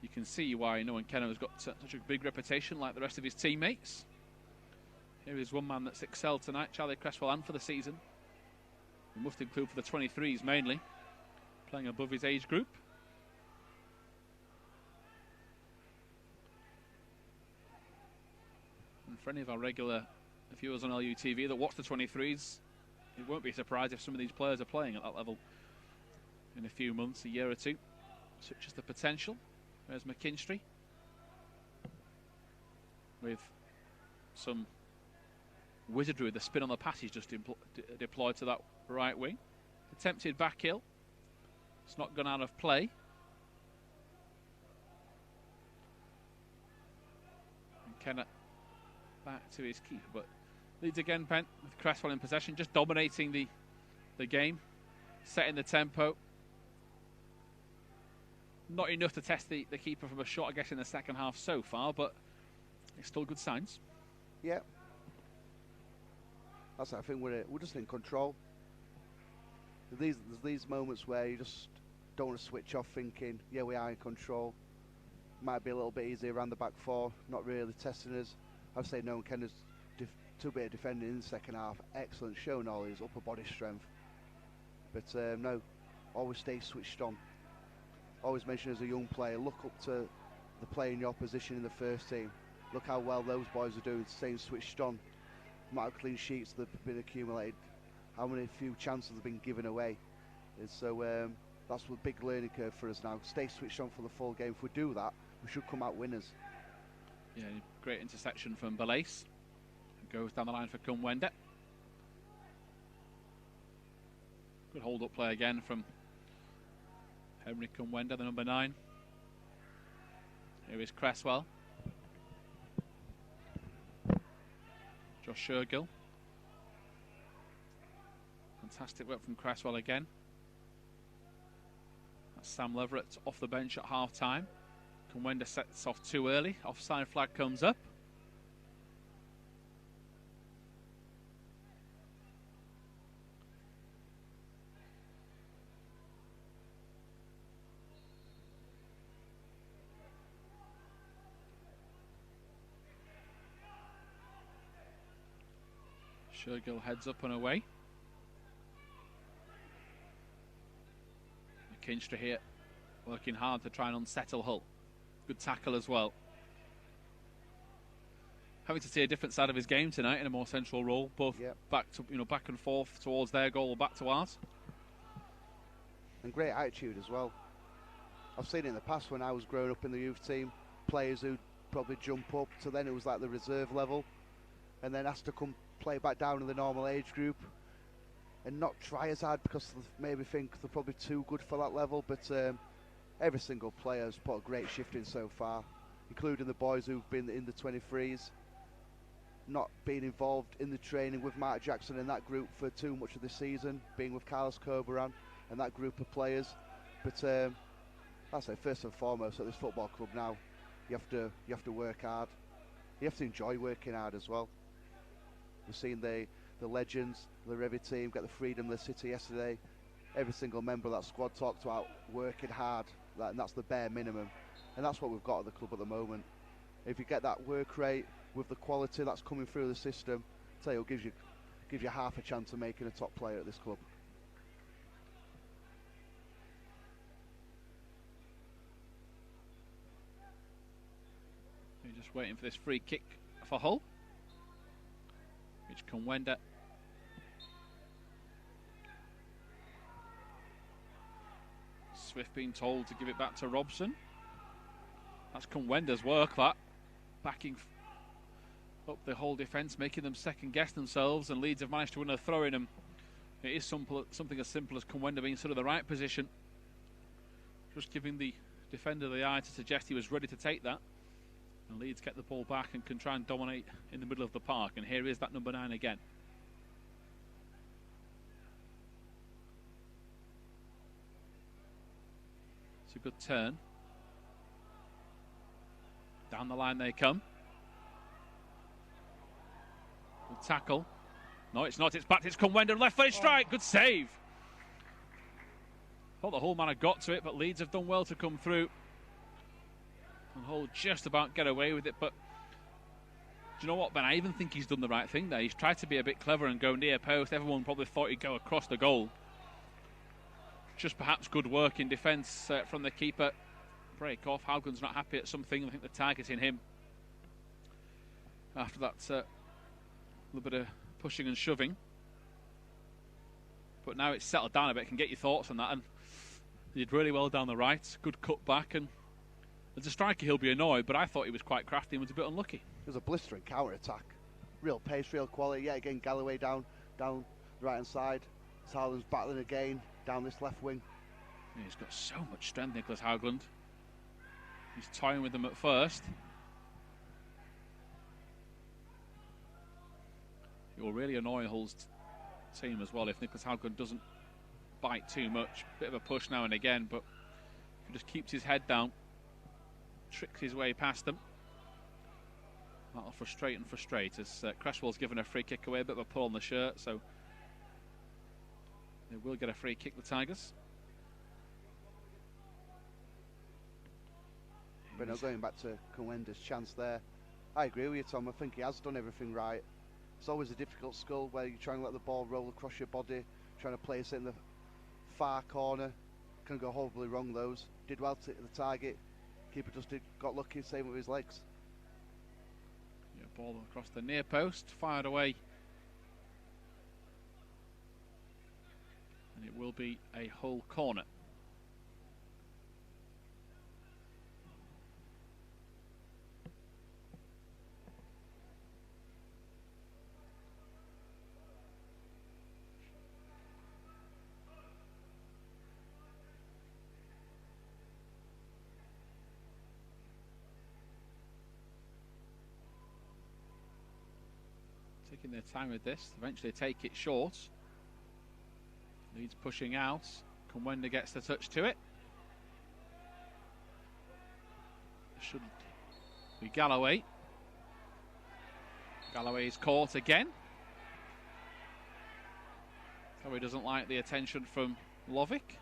you can see why Noah Kennett has got such a big reputation, like the rest of his teammates. Here is one man that's excelled tonight, Charlie Cresswell, and for the season. We must include for the 23s mainly, playing above his age group. And for any of our regular viewers on LUTV that watch the 23s, it won't be a surprise if some of these players are playing at that level in a few months, a year or two. Such as the potential. There's McKinstry with some wizardry with the spin on the pass he's just deployed to that right wing. Attempted back heel. It's not gone out of play. And Kennett back to his keeper, but Leeds again, Bent, with Cresswell in possession, just dominating the game, setting the tempo. Not enough to test the keeper from a shot, I guess, in the second half so far, but it's still good signs. Yeah. That's I think we're just in control. There's these moments where you just don't want to switch off, thinking, yeah, we are in control. Might be a little bit easier around the back four, not really testing us. I'd say Noah Kennett's too bit of defending in the second half. Excellent, showing all his upper body strength. But no, always stay switched on. Always mention as a young player, look up to the player in your position in the first team. Look how well those boys are doing, staying switched on. Amount of clean sheets that have been accumulated, how many few chances have been given away. And so that's a big learning curve for us now. Stay switched on for the full game. If we do that, we should come out winners. Yeah, great interception from Balace. Goes down the line for Kumwenda. Good hold-up play again from Henry Kumwenda, the number 9. Here is Cresswell. Josh Shergill. Fantastic work from Cresswell again. That's Sam Leverett off the bench at half-time. Kumwenda sets off too early. Offside flag comes up. Shergill heads up and away. McKinstry here working hard to try and unsettle Hull. Good tackle as well. Having to see a different side of his game tonight in a more central role, both back and forth towards their goal or back to ours. And great attitude as well. I've seen it in the past when I was growing up in the youth team, players who'd probably jump up to then it was like the reserve level, and then has to come play back down in the normal age group and not try as hard because they maybe think they're probably too good for that level. But every single player has put a great shift in so far, including the boys who've been in the 23s, not being involved in the training with Mark Jackson and that group for too much of the season, being with Carlos Coberan and that group of players. But I say first and foremost at this football club now, you have to work hard. You have to enjoy working hard as well. We've seen the legends, the Revy team get the freedom of the city yesterday. Every single member of that squad talked about working hard, and that's the bare minimum. And that's what we've got at the club at the moment. If you get that work rate with the quality that's coming through the system, I tell you, it gives you half a chance of making a top player at this club. You're just waiting for this free kick for Hull, which Kumwenda Swift being told to give it back to Robson. That's Kumwenda's work, that backing up the whole defence, making them second guess themselves, and Leeds have managed to win a throw in, and it is something as simple as Kumwenda being sort of the right position, just giving the defender the eye to suggest he was ready to take that. And Leeds get the ball back and can try and dominate in the middle of the park. And here is that number 9 again. It's a good turn. Down the line they come. Good tackle. No, it's not. It's back. It's Cumwender. Left-footed strike. Good save. Thought the Hull man had got to it, but Leeds have done well to come through. And Hull just about get away with it. But do you know what, Ben? I even think he's done the right thing there. He's tried to be a bit clever and go near post. Everyone probably thought he'd go across the goal. Just perhaps good work in defence from the keeper. Break off. Haugeland's not happy at something. I think the target's in him. After that little bit of pushing and shoving. But now it's settled down a bit. Can get your thoughts on that. And he did really well down the right. Good cut back. And as a striker, he'll be annoyed. But I thought he was quite crafty and was a bit unlucky. It was a blistering counter-attack. Real pace, real quality. Yeah, again, Galloway down the right-hand side. Haaland's battling again down this left wing. Yeah, he's got so much strength, Nicholas Haugeland. He's toying with them at first. It will really annoy Hull's team as well if Nicholas Haugeland doesn't bite too much. Bit of a push now and again, but if he just keeps his head down, tricks his way past them, that'll frustrate as Cresswell's given a free kick away, a bit of a pull on the shirt, so they will get a free kick, the Tigers. But now going back to Cumwender's chance there, I agree with you, Tom. I think he has done everything right. It's always a difficult goal where you try and let the ball roll across your body, trying to place it in the far corner. Can go horribly wrong, those. Did well to hit the target. Keeper just got lucky, same with his legs. Yeah, ball across the near post, fired away. And it will be a Hull corner. Taking their time with this, eventually take it short. Leeds pushing out. Cumwender gets the touch to it. Should be Galloway. Galloway's caught again. Galloway doesn't like the attention from Lovick.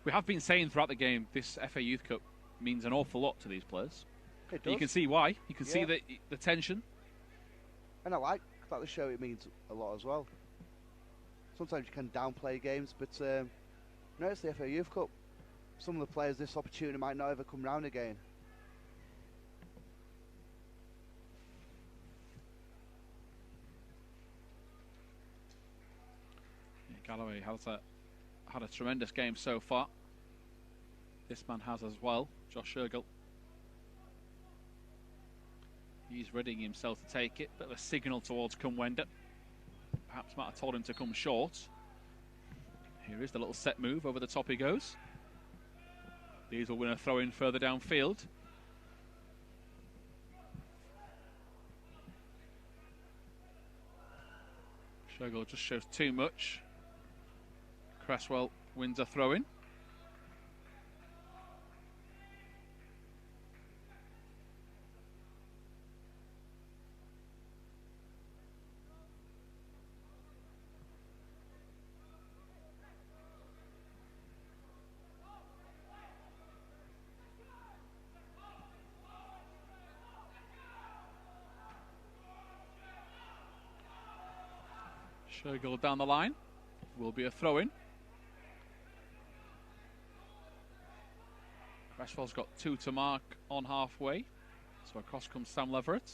We have been saying throughout the game this FA Youth Cup means an awful lot to these players. It does. You can see why. You can see the tension. And I like that they show it means a lot as well. Sometimes you can downplay games, but no, it's the FA Youth Cup. Some of the players, this opportunity might not ever come round again. Yeah, Galloway has had a tremendous game so far. This man has as well, Josh Shergill. He's readying himself to take it. Bit of a signal towards Cumwender. Perhaps might have told him to come short. Here is the little set move. Over the top he goes. These will win a throw-in further downfield. Shergill just shows too much. Cresswell wins a throw-in. Shergill down the line. Will be a throw-in. Cresswell's got 2 to mark on halfway. So across comes Sam Leverett.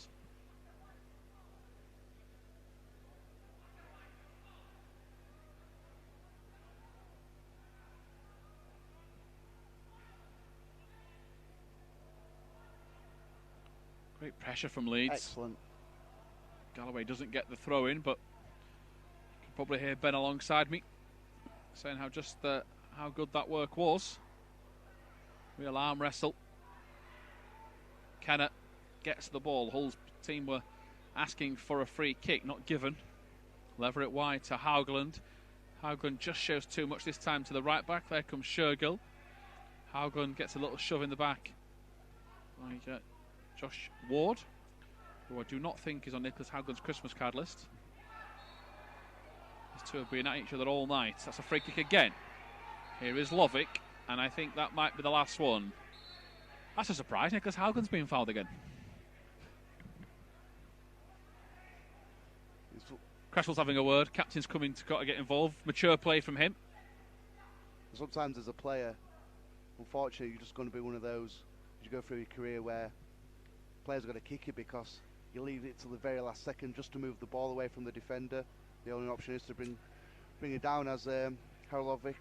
Great pressure from Leeds. Excellent. Galloway doesn't get the throw in, but you can probably hear Ben alongside me saying how good that work was. Real arm wrestle. Kenner gets the ball. Hull's team were asking for a free kick, not given. Leverett wide to Haugeland. Haugen just shows too much this time to the right back. There comes Shergill. Haugen gets a little shove in the back by Josh Ward, who I do not think is on Nicholas Haugen's Christmas card list. These two have been at each other all night. That's a free kick again. Here is Lovic, and I think that might be the last one. That's a surprise. Nicholas Haugen's been fouled again. Cresswell's having a word. Captain's coming to got to get involved. Mature play from him. Sometimes as a player, unfortunately, you're just going to be one of those, as you go through your career, where players are going to kick you because you leave it till the very last second just to move the ball away from the defender. The only option is to bring it down, as Haralovic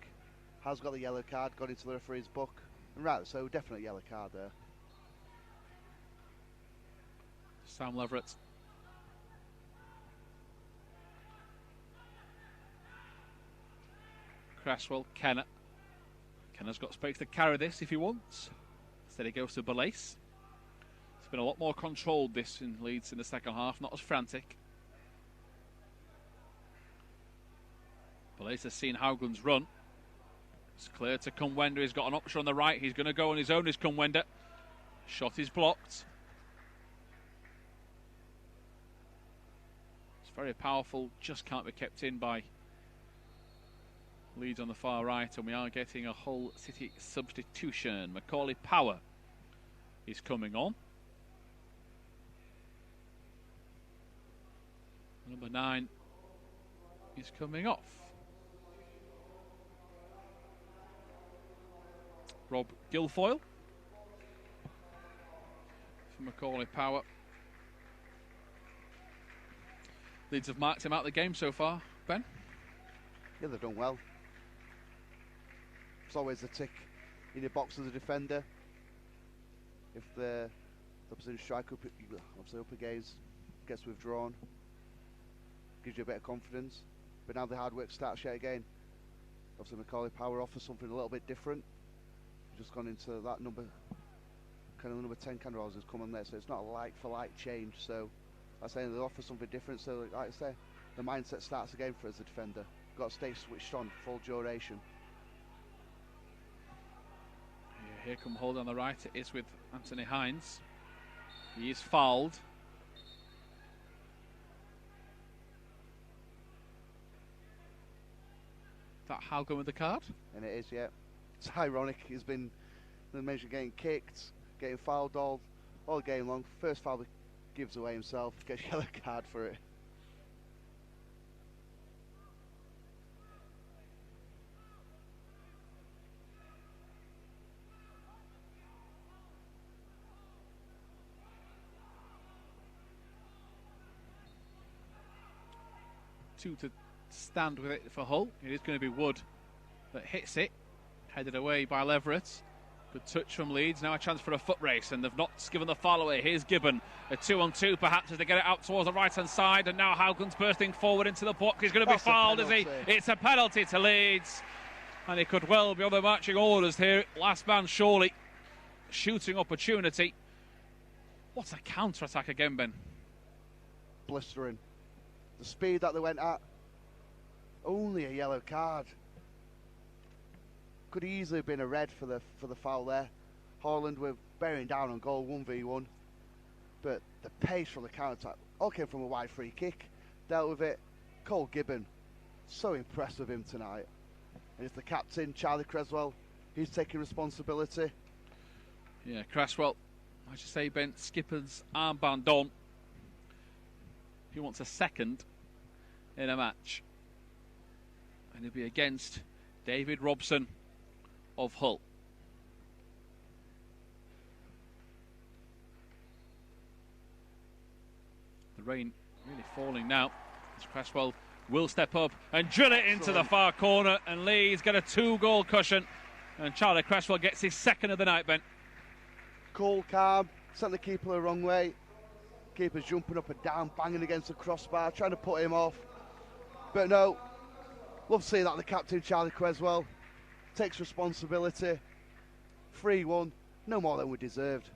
has got the yellow card, got into the referee's book. And right, so definitely yellow card there. Sam Leverett. Cresswell, Kenner. Kenner's got space to carry this if he wants. Instead he goes to Belace. It's been a lot more controlled, this in Leeds in the second half, not as frantic. Belace has seen Haugen's run. It's clear to Kunwenda. He's got an option on the right. He's going to go on his own, is Kunwenda. Shot is blocked. It's very powerful, just can't be kept in by Leeds on the far right, and we are getting a Hull City substitution. Macaulay Power is coming on. Number 9 is coming off. Rob Guilfoyle for Macaulay Power. Leeds have marked him out of the game so far, Ben. Yeah, they've done well. It's always a tick in your box as a defender. If the opposition striker obviously up against gets withdrawn, gives you a bit of confidence. But now the hard work starts yet again. Obviously Macaulay Power offers something a little bit different. He's just gone into that number 10 kind of has come on there, so it's not a like for like change. So I'm saying they offer something different. So like I say, the mindset starts again for as a defender. Got to stay switched on full duration. Here come hold on the right. It is with Anthony Hines. He is fouled. That Haugen with the card? And it is, yeah. It's ironic. He's been getting kicked, getting fouled all game long. First foul he gives away himself, gets yellow card for it. Two to stand with it for Hull. It is going to be Wood that hits it. Headed away by Leverett. Good touch from Leeds. Now a chance for a foot race, and they've not given the foul away. Here's Gibbon. A 2-on-2 perhaps as they get it out towards the right-hand side, and now Haugen's bursting forward into the box. He's going to be fouled, is he? It's a penalty to Leeds. And he could well be on the marching orders here. Last man surely. Shooting opportunity. What a counter-attack again, Ben. Blistering. The speed that they went at, only a yellow card. Could easily have been a red for the foul there. Haaland were bearing down on goal 1v1, but the pace from the counter-attack all came from a wide free kick. Dealt with it. Cole Gibbon, so impressed with him tonight. And it's the captain, Charlie Cresswell. He's taking responsibility. Yeah, Cresswell, I should say, Ben, skipper's armband on. He wants a second in a match, and he'll be against David Robson of Hull. The rain really falling now as Cresswell will step up and drill it into the far corner, and Lee's got a 2-goal cushion, and Charlie Cresswell gets his second of the night, Ben. Cool, calm, sent the keeper the wrong way. Keeper's jumping up and down, banging against the crossbar, trying to put him off. But no, love to see that the captain, Charlie Cresswell, takes responsibility. 3-1, no more than we deserved.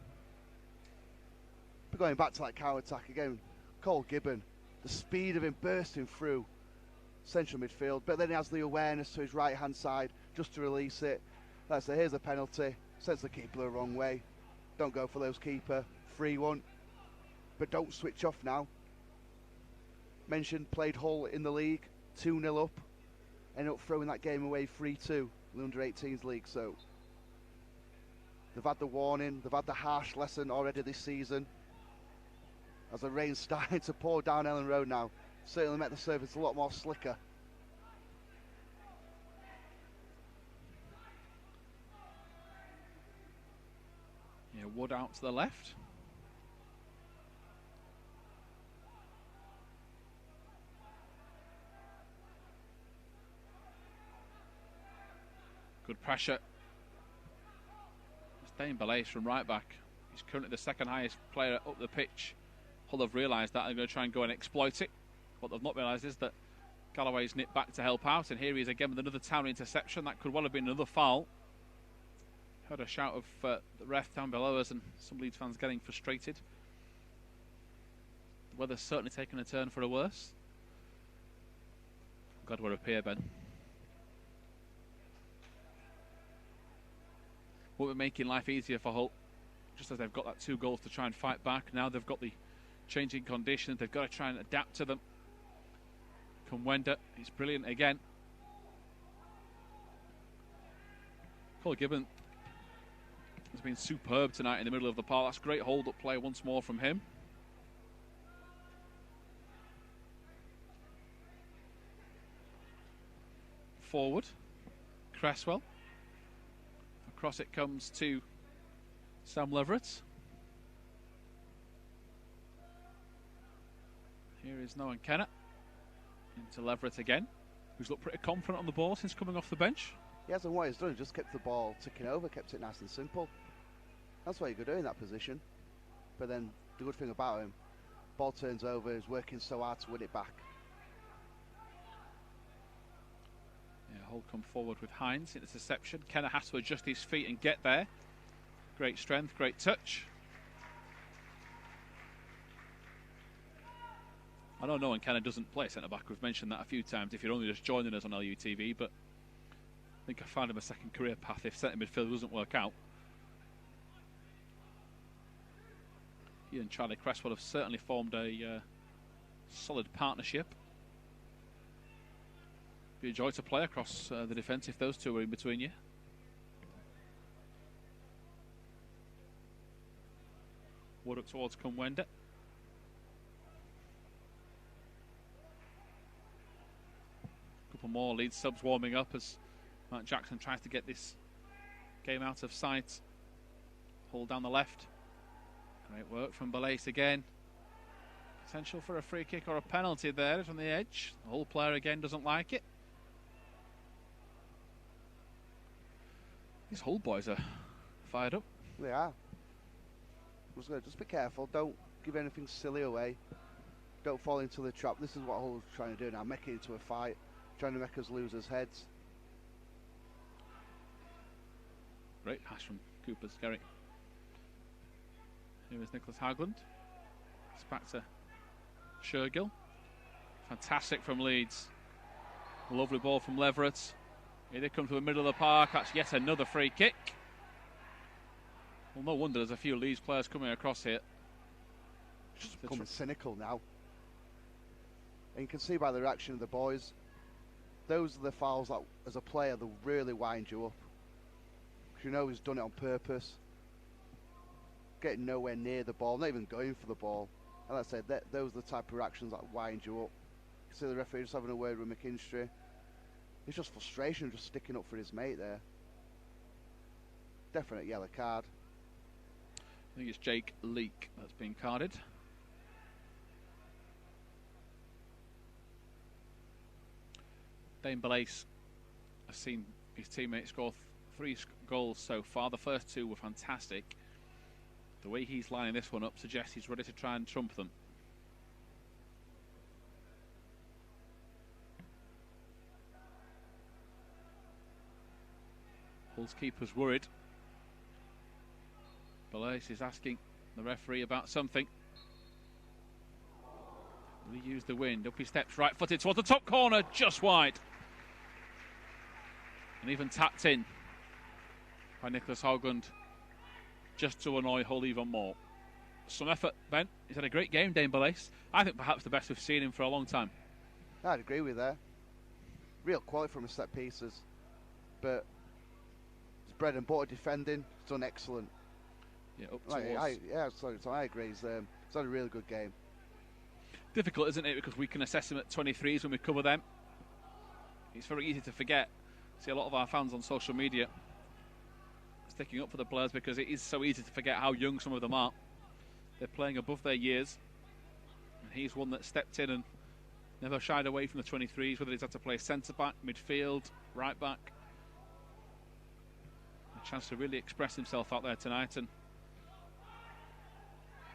But going back to that counter-attack again, Cole Gibbon, the speed of him bursting through. central midfield, but then he has the awareness to his right hand side just to release it. Let's say, here's a penalty, sends the keeper the wrong way. Don't go for those, keeper. 3-1, but don't switch off now. Mentioned played Hull in the league, 2-0 up, ended up throwing that game away 3-2 in the under-18s league. So they've had the warning, they've had the harsh lesson already this season. As the rain's starting to pour down Ellen Road now, certainly make the surface a lot more slicker. Yeah, Wood out to the left. Good pressure. It's Belace from right back. He's currently the second highest player up the pitch. Hull have realised that. They're going to try and go and exploit it. What they've not realised is that Galloway's nipped back to help out, and here he is again with another Town interception. That could well have been another foul. Heard a shout of the ref down below us, and some Leeds fans getting frustrated. The weather's certainly taken a turn for the worse. God, we're up here, Ben. What we're making life easier for Hull, just as they've got that 2 goals to try and fight back. Now they've got the changing conditions, they've got to try and adapt to them. Kumwenda, he's brilliant again. Cole Gibbon has been superb tonight in the middle of the park. That's great hold-up play once more from him. Forward, Cresswell. Across it comes to Sam Leverett. Here is Noah Kenner. Into Leverett again, who's looked pretty confident on the ball since coming off the bench. He hasn't what he's done, he just kept the ball ticking over, kept it nice and simple. That's what you could do in that position. But then the good thing about him, ball turns over, he's working so hard to win it back. Yeah, Hull come forward with Hines, interception. Kenner has to adjust his feet and get there. Great strength, great touch. I know Noah Kenner doesn't play centre-back. We've mentioned that a few times if you're only just joining us on LUTV, but I think I found him a second career path if centre midfield doesn't work out. He and Charlie Cresswell have certainly formed a solid partnership. Be a joy to play across the defence if those two were in between you. Wood up towards Kumwenda. Couple more Leeds subs warming up as Matt Jackson tries to get this game out of sight. Hull down the left. Great work from Belace again. Potential for a free kick or a penalty there from the edge. The Hull player again doesn't like it. These Hull boys are fired up. They are. Just be careful, don't give anything silly away. Don't fall into the trap. This is what Hull's trying to do now, make it into a fight. Trying to make us losers' heads. Great pass from Cooper's Garrick. Here is Nicholas Hagland. It's back to Shergill. Fantastic from Leeds. Lovely ball from Leverett. Here they come to the middle of the park. That's yet another free kick. Well, no wonder there's a few Leeds players coming across here. It's just becoming cynical now. And you can see by the reaction of the boys, those are the fouls that, as a player, they'll really wind you up. Because you know he's done it on purpose. Getting nowhere near the ball, not even going for the ball. And like I said, those are the type of reactions that wind you up. You see the referee just having a word with McKinstry. It's just frustration, just sticking up for his mate there. Definite yellow card. I think it's Jake Leake that's been carded. Dane Belace has seen his teammates score 3 goals so far. The first 2 were fantastic. The way he's lining this one up suggests he's ready to try and trump them. Hull's keeper's worried. Belace is asking the referee about something. Will he use the wind? Up he steps, right-footed towards the top corner, just wide. And even tapped in by Nicholas Haugland, just to annoy Hull even more. Some effort, Ben. He's had a great game, Dane Balace. I think perhaps the best we've seen him for a long time. I'd agree with that. Real quality from his set pieces, but his bread and butter defending, he's done excellent. Yeah, up towards. So I agree. He's had a really good game. Difficult, isn't it? Because we can assess him at 23s when we cover them. It's very easy to forget. See a lot of our fans on social media sticking up for the players because it is so easy to forget how young some of them are. They're playing above their years. And he's one that stepped in and never shied away from the 23s, whether he's had to play centre-back, midfield, right-back. A chance to really express himself out there tonight. And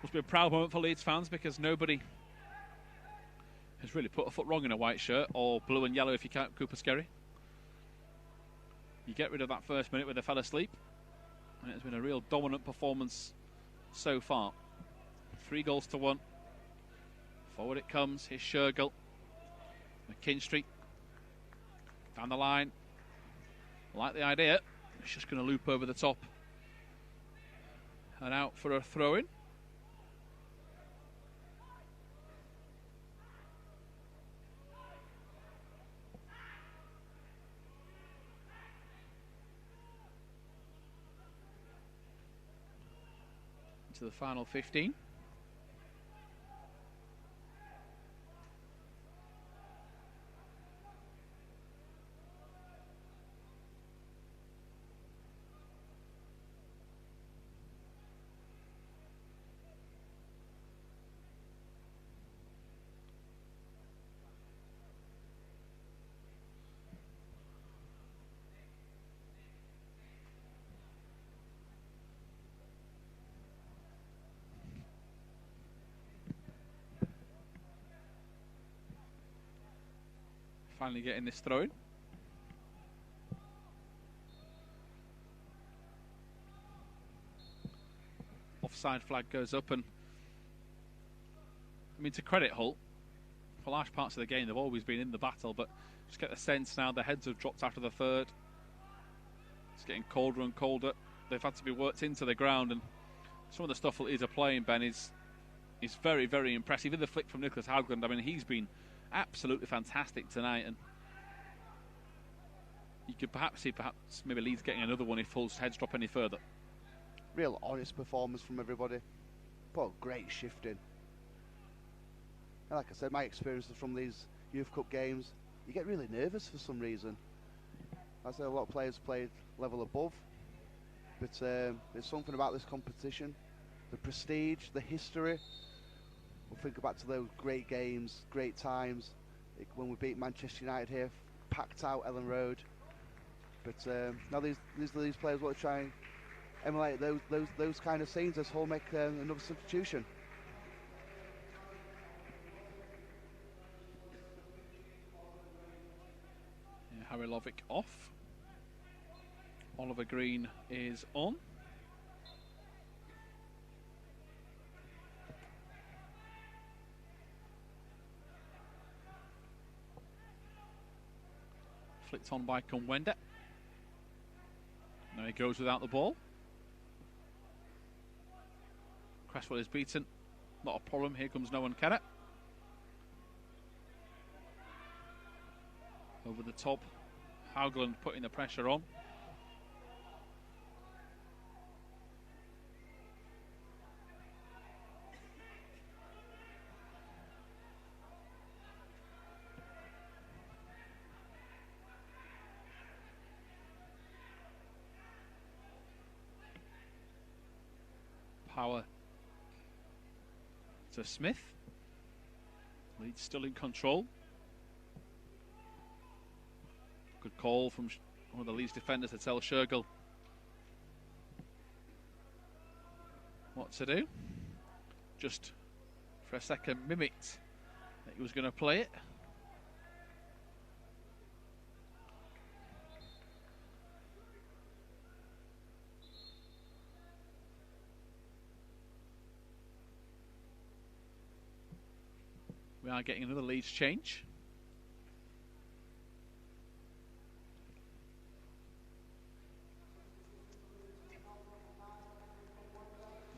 must be a proud moment for Leeds fans because nobody has really put a foot wrong in a white shirt, or blue and yellow if you count Cooper Skerry. You get rid of that first minute where they fell asleep, and it's been a real dominant performance so far. 3-1. Forward it comes. Here's Shergill. McKinstry. Down the line. I like the idea. It's just going to loop over the top. And out for a throw-in. To the final 15. Finally getting this throw in. Offside flag goes up, and I mean, to credit Hull, for large parts of the game they've always been in the battle, but just get the sense now the heads have dropped after the third. It's getting colder and colder. They've had to be worked into the ground, and some of the stuff that Leeds are playing, Ben, is very, very impressive. Even the flick from Nicholas Haugland, I mean, he's been absolutely fantastic tonight, and you could perhaps see maybe Leeds getting another one if Hull's heads drop any further. Real honest performance from everybody. But great shifting. And like I said, my experiences from these Youth Cup games, you get really nervous for some reason. I say a lot of players played level above, but there's something about this competition, the prestige, the history. We'll think back to those great games, great times, when we beat Manchester United here, packed out Ellen Road. But now these players want to try and emulate those kind of scenes as Hull make another substitution. Yeah, Harry Lovick off. Oliver Green is on. Flicked on by Kunwende. Now he goes without the ball. Cresswell is beaten. Not a problem. Here comes Noah Kennett. Over the top. Haugland putting the pressure on. Power to Smith. Leeds still in control. Good call from one of the Leeds defenders to tell Shergill what to do. Just for a second mimicked that he was going to play it. We We are getting another Leeds change.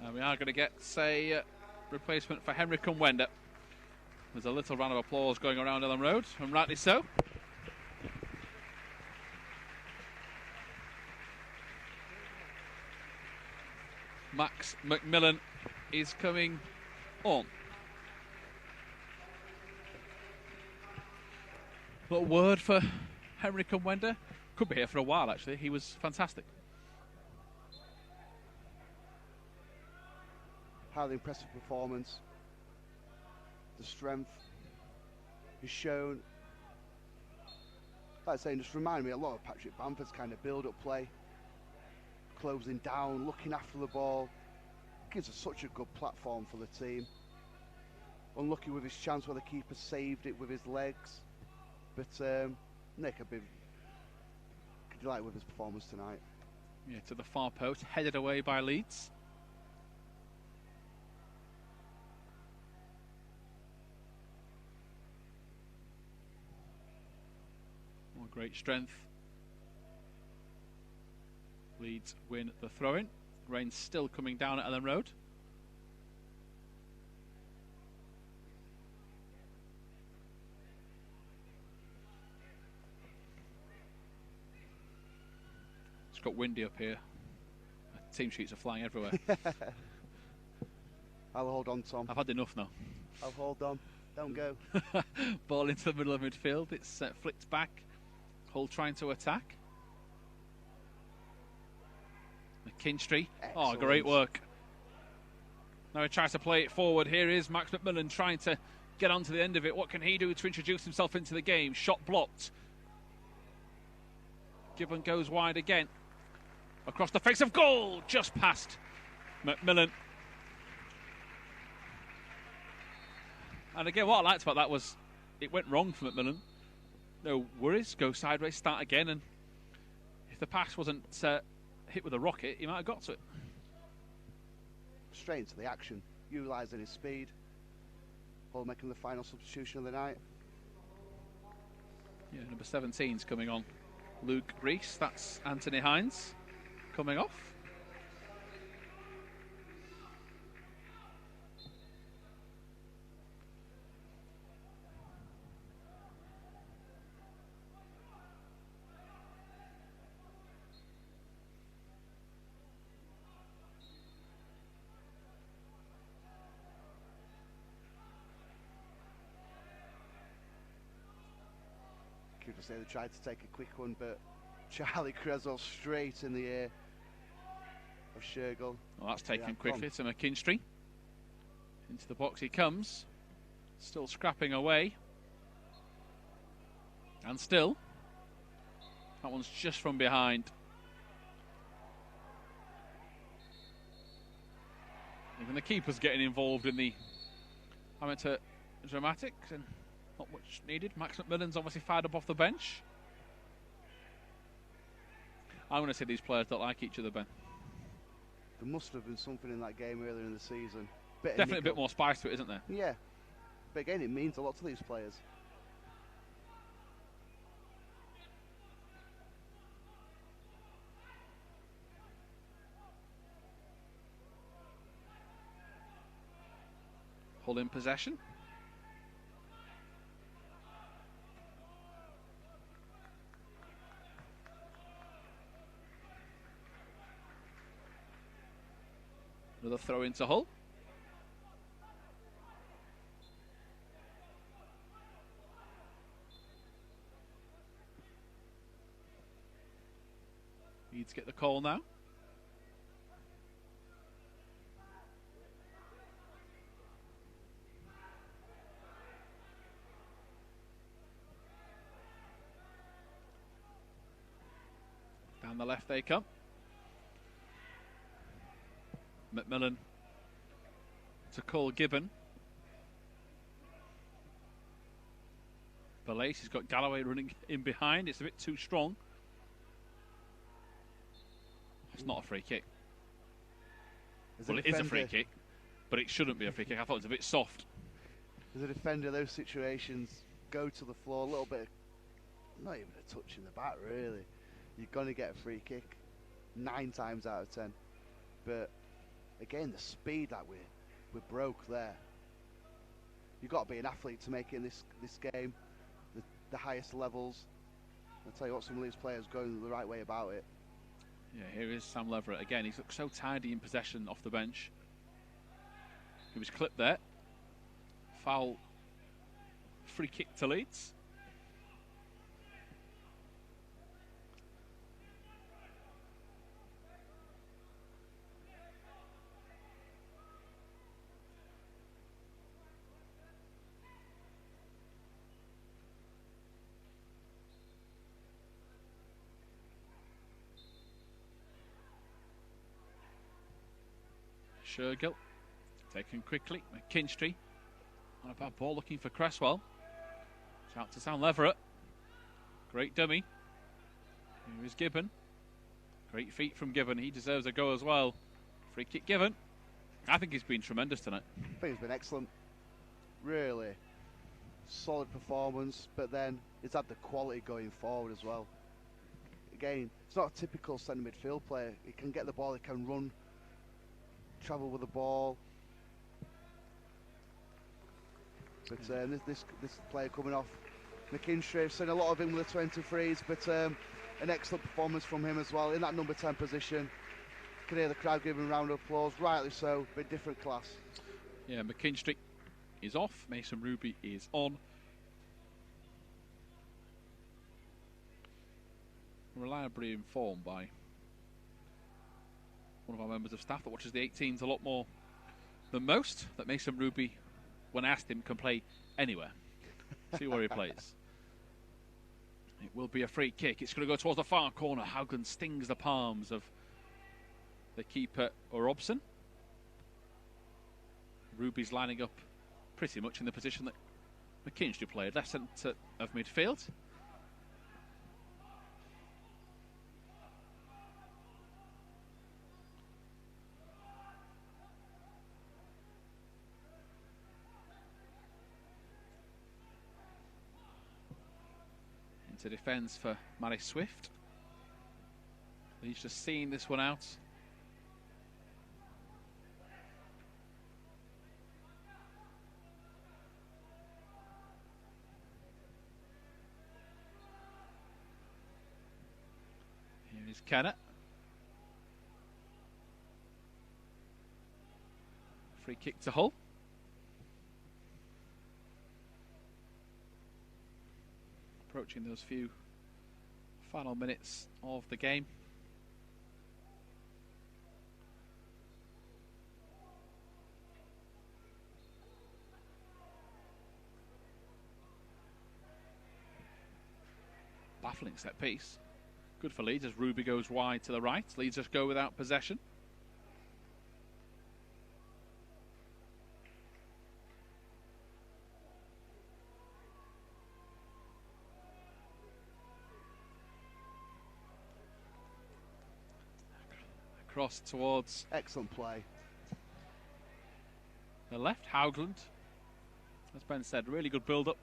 And we are going to get, say, replacement for Henrik and Wender. There's a little round of applause going around Ellen Road, and rightly so. Max McMillan is coming on. But a word for Henrik and Wender. Could be here for a while, actually. He was fantastic. Highly impressive performance. The strength is shown. Like I say, just remind me a lot of Patrick Bamford's kind of build-up play. Closing down, looking after the ball. Gives us such a good platform for the team. Unlucky with his chance where the keeper saved it with his legs. But Nick, I've been delighted with his performance tonight. Yeah, to the far post, headed away by Leeds. More great strength. Leeds win the throw-in. Rain's still coming down at Ellen Road. It's got windy up here. Team sheets are flying everywhere. I'll hold on, Tom. I've had enough now. I'll hold on. Don't go. Ball into the middle of midfield. It's flicked back. Hull trying to attack. McKinstry. Excellent. Oh, great work. Now he tries to play it forward. Here is Max McMillan trying to get onto the end of it. What can he do to introduce himself into the game? Shot blocked. Gibbon goes wide again. Across the face of goal. Just past McMillan. And again, what I liked about that was it went wrong for McMillan. No worries. Go sideways, start again. And if the pass wasn't hit with a rocket, he might have got to it. Straight into the action, utilising his speed. Hull making the final substitution of the night. Yeah, number 17's coming on. Luke Rees, that's Anthony Hines coming off. To say they tried to take a quick one, but Charlie Crezel straight in the ear of Shergill. Well, that's taken quickly to McKinstry. Into the box he comes. Still scrapping away. And still. That one's just from behind. Even the keeper's getting involved in the amateur dramatics, and not much needed. Max McMillan's obviously fired up off the bench. I'm going to say these players don't like each other, Ben. There must have been something in that game earlier in the season. Definitely a bit more spice to it, isn't there? Yeah. But again, it means a lot to these players. Hull in possession. Another throw into Hull. Leeds get the call now. Down the left they come. McMillan to call Gibbon. Belace, he's got Galloway running in behind. It's a bit too strong. It's not a free kick. Well, it is a free kick, but it shouldn't be a free kick. I thought it was a bit soft. as a defender, those situations go to the floor a little bit, not even a touch in the back really. You're going to get a free kick 9 times out of 10. But again, the speed that we broke there. You've got to be an athlete to make it in this game, the highest levels. I'll tell you what, some of these players going the right way about it. Yeah, here is Sam Leverett again. He's looked so tidy in possession off the bench. He was clipped there. Foul, free kick to Leeds. Shergill taken quickly. McKinstry on a bad ball looking for Cresswell. It's out to Sam Leverett. Great dummy. Here is Gibbon. Great feet from Gibbon. He deserves a go as well. Free kick given. I think he's been tremendous tonight. I think he's been excellent. Really solid performance, but then he's had the quality going forward as well. Again, it's not a typical centre midfield player. He can get the ball, he can run, travel with the ball. But this player coming off, McKinstry, I've seen a lot of him with the 23s, but an excellent performance from him as well in that number 10 position. You can hear the crowd giving a round of applause, rightly so, but different class. Yeah, McKinstry is off, Mason Ruby is on. Reliably informed by one of our members of staff that watches the 18s a lot more than most, that Mason Ruby, when asked him, can play anywhere. See where he plays. It will be a free kick. It's going to go towards the far corner. Haugen stings the palms of the keeper, Robson. Ruby's lining up pretty much in the position that McKinstry played, left centre of midfield. To defence for Mary Swift. He's just seeing this one out. Here is Kennett. Free kick to Hull. Approaching those few final minutes of the game. Baffling set piece. Good for Leeds as Ruby goes wide to the right. Leeds just go without possession. Cross towards... Excellent play. The left, Haugland. As Ben said, really good build-up.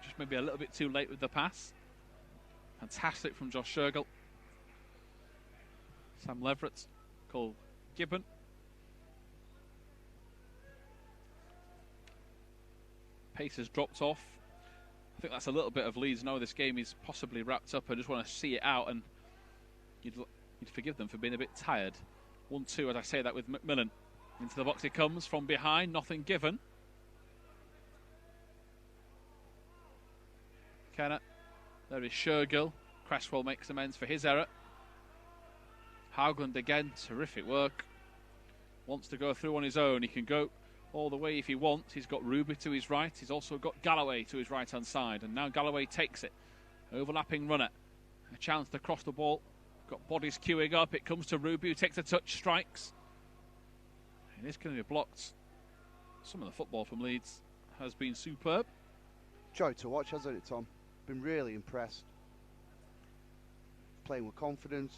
Just maybe a little bit too late with the pass. Fantastic from Josh Shergill. Sam Leverett, Cole Gibbon. Pace has dropped off. I think that's a little bit of Leeds know this game is possibly wrapped up and just want to see it out, and you'd forgive them for being a bit tired. 1-2 as I say that with McMillan. Into the box he comes from behind, nothing given. Kennett. There is Shergill. Cresswell makes amends for his error. Haugland again, terrific work. Wants to go through on his own. He can go all the way if he wants. He's got Ruby to his right. He's also got Galloway to his right-hand side. And now Galloway takes it. Overlapping runner. A chance to cross the ball. Got bodies queuing up. It comes to Ruby, who takes a touch, strikes. It is going to be blocked. Some of the football from Leeds has been superb. Joy to watch, hasn't it, Tom? Been really impressed. Playing with confidence.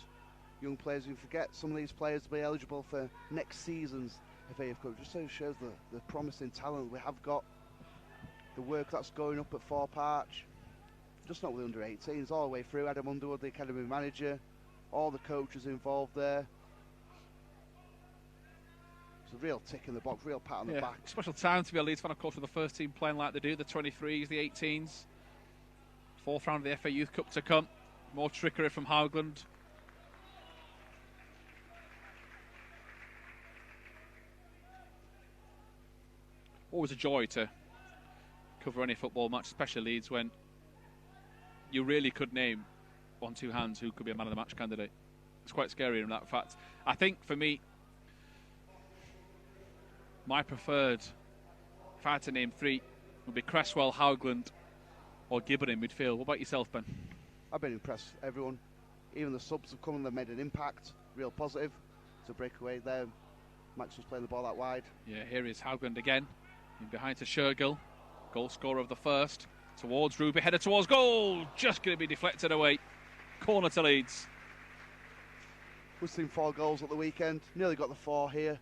Young players, you forget some of these players will be eligible for next season's FA Cup. Just so it shows the promising talent we have got. the work that's going up at Thorp Arch, just not with under 18s, all the way through. Adam Underwood, the academy manager, all the coaches involved there. It's a real tick in the box, real pat on the back. Special time to be a Leeds fan, of course, with the first team playing like they do, the 23s, the 18s. Fourth round of the FA Youth Cup to come. More trickery from Haugland. Always a joy to cover any football match, especially Leeds, when you really could name on two hands who could be a man of the match candidate. It's quite scary in that fact. I think for me, my preferred, if I had to name three, would be Cresswell, Haugland, or Gibbon in midfield. What about yourself, Ben? I've been impressed. Everyone, even the subs have come and they've made an impact. Real positive. It's a breakaway there. Max was playing the ball out wide. Yeah, here is Haugland again. In behind to Shergill. Goal scorer of the first. Towards Ruby, header towards goal. Just going to be deflected away. Corner to Leeds. We've seen 4 goals at the weekend. Nearly got the 4 here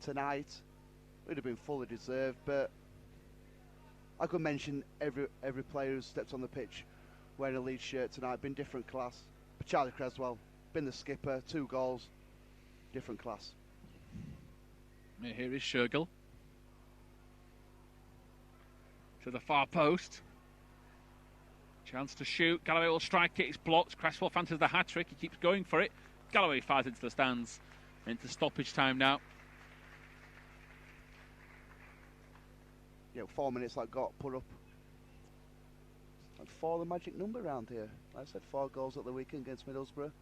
tonight. It would have been fully deserved, but I could mention every player who's stepped on the pitch wearing a Leeds shirt tonight. Been different class. But Charlie Cresswell, been the skipper, 2 goals, different class. Yeah, here is Shergill. To the far post. Chance to shoot. Galloway will strike it. It's blocked. Cresswell fancies the hat-trick. He keeps going for it. Galloway fires into the stands. Into stoppage time now. Yeah, 4 minutes that got put up. Like 4 the magic number around here. Like I said, 4 goals at the weekend against Middlesbrough.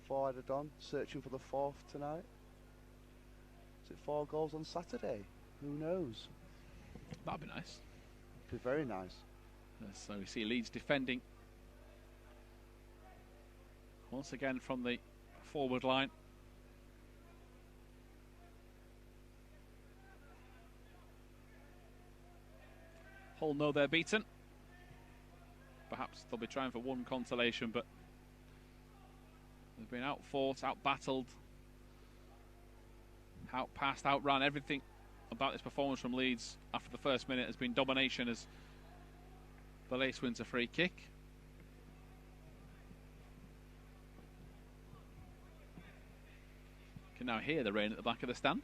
4 added on. Searching for the 4th tonight. Is it 4 goals on Saturday? Who knows? That'd be nice. Be very nice. So we see Leeds defending once again from the forward line. Hull know they're beaten. Perhaps they'll be trying for one consolation, but they've been out-fought, out-battled, out-passed, outrun. Everything about this performance from Leeds after the first minute has been domination as the Lace wins a free kick. You can now hear the rain at the back of the stand.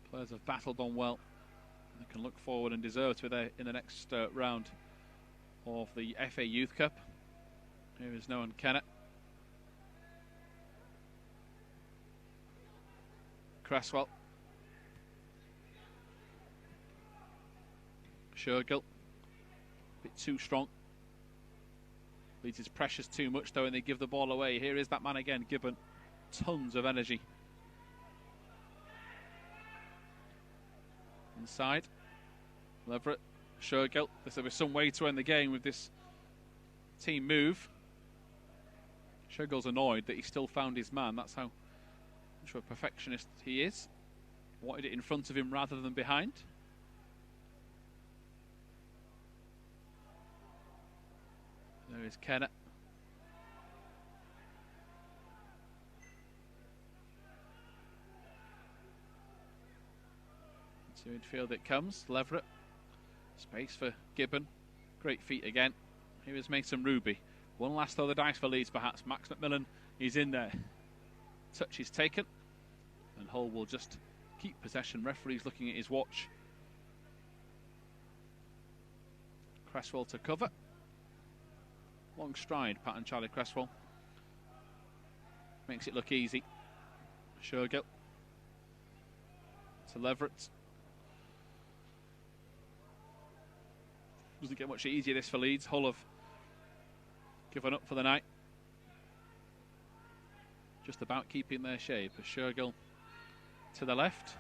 Players have battled on well. They can look forward and deserve to be there in the next round of the FA Youth Cup. Here is Noah Kennett. Cresswell. Shergill. A bit too strong. Leeds is pressures too much though and they give the ball away. Here is that man again, Gibbon. Tons of energy. Inside. Leverett. Shergill. There'll be some way to end the game with this team move. Shergill's annoyed that he still found his man. That's how much of a perfectionist he is. Wanted it in front of him rather than behind. There is Kennett. To midfield it comes. Leverett. Space for Gibbon. Great feet again. Here is Mason Ruby. One last throw of the dice for Leeds perhaps. Max McMillan is in there. Touch is taken. And Hull will just keep possession. Referee's looking at his watch. Cresswell to cover. Long stride pattern Charlie Cresswell. Makes it look easy. Shergill. To Leverett. Doesn't get much easier this for Leeds. Hull have given up for the night. Just about keeping their shape. As Shergill to the left.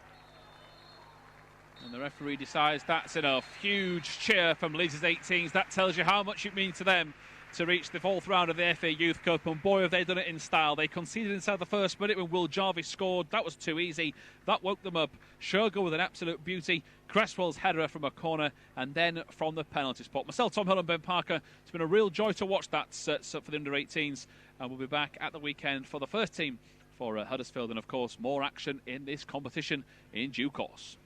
And the referee decides that's enough. Huge cheer from Leeds' 18s. That tells you how much it means to them to reach the 4th round of the FA Youth Cup, and boy have they done it in style. They conceded inside the first minute when Will Jarvis scored. That was too easy. That woke them up. Shergill with an absolute beauty. Cresswell's header from a corner, and then from the penalty spot. Myself, Tom Hill and Ben Parker. It's been a real joy to watch that for the under-18s, and we'll be back at the weekend for the first team for Huddersfield, and of course more action in this competition in due course.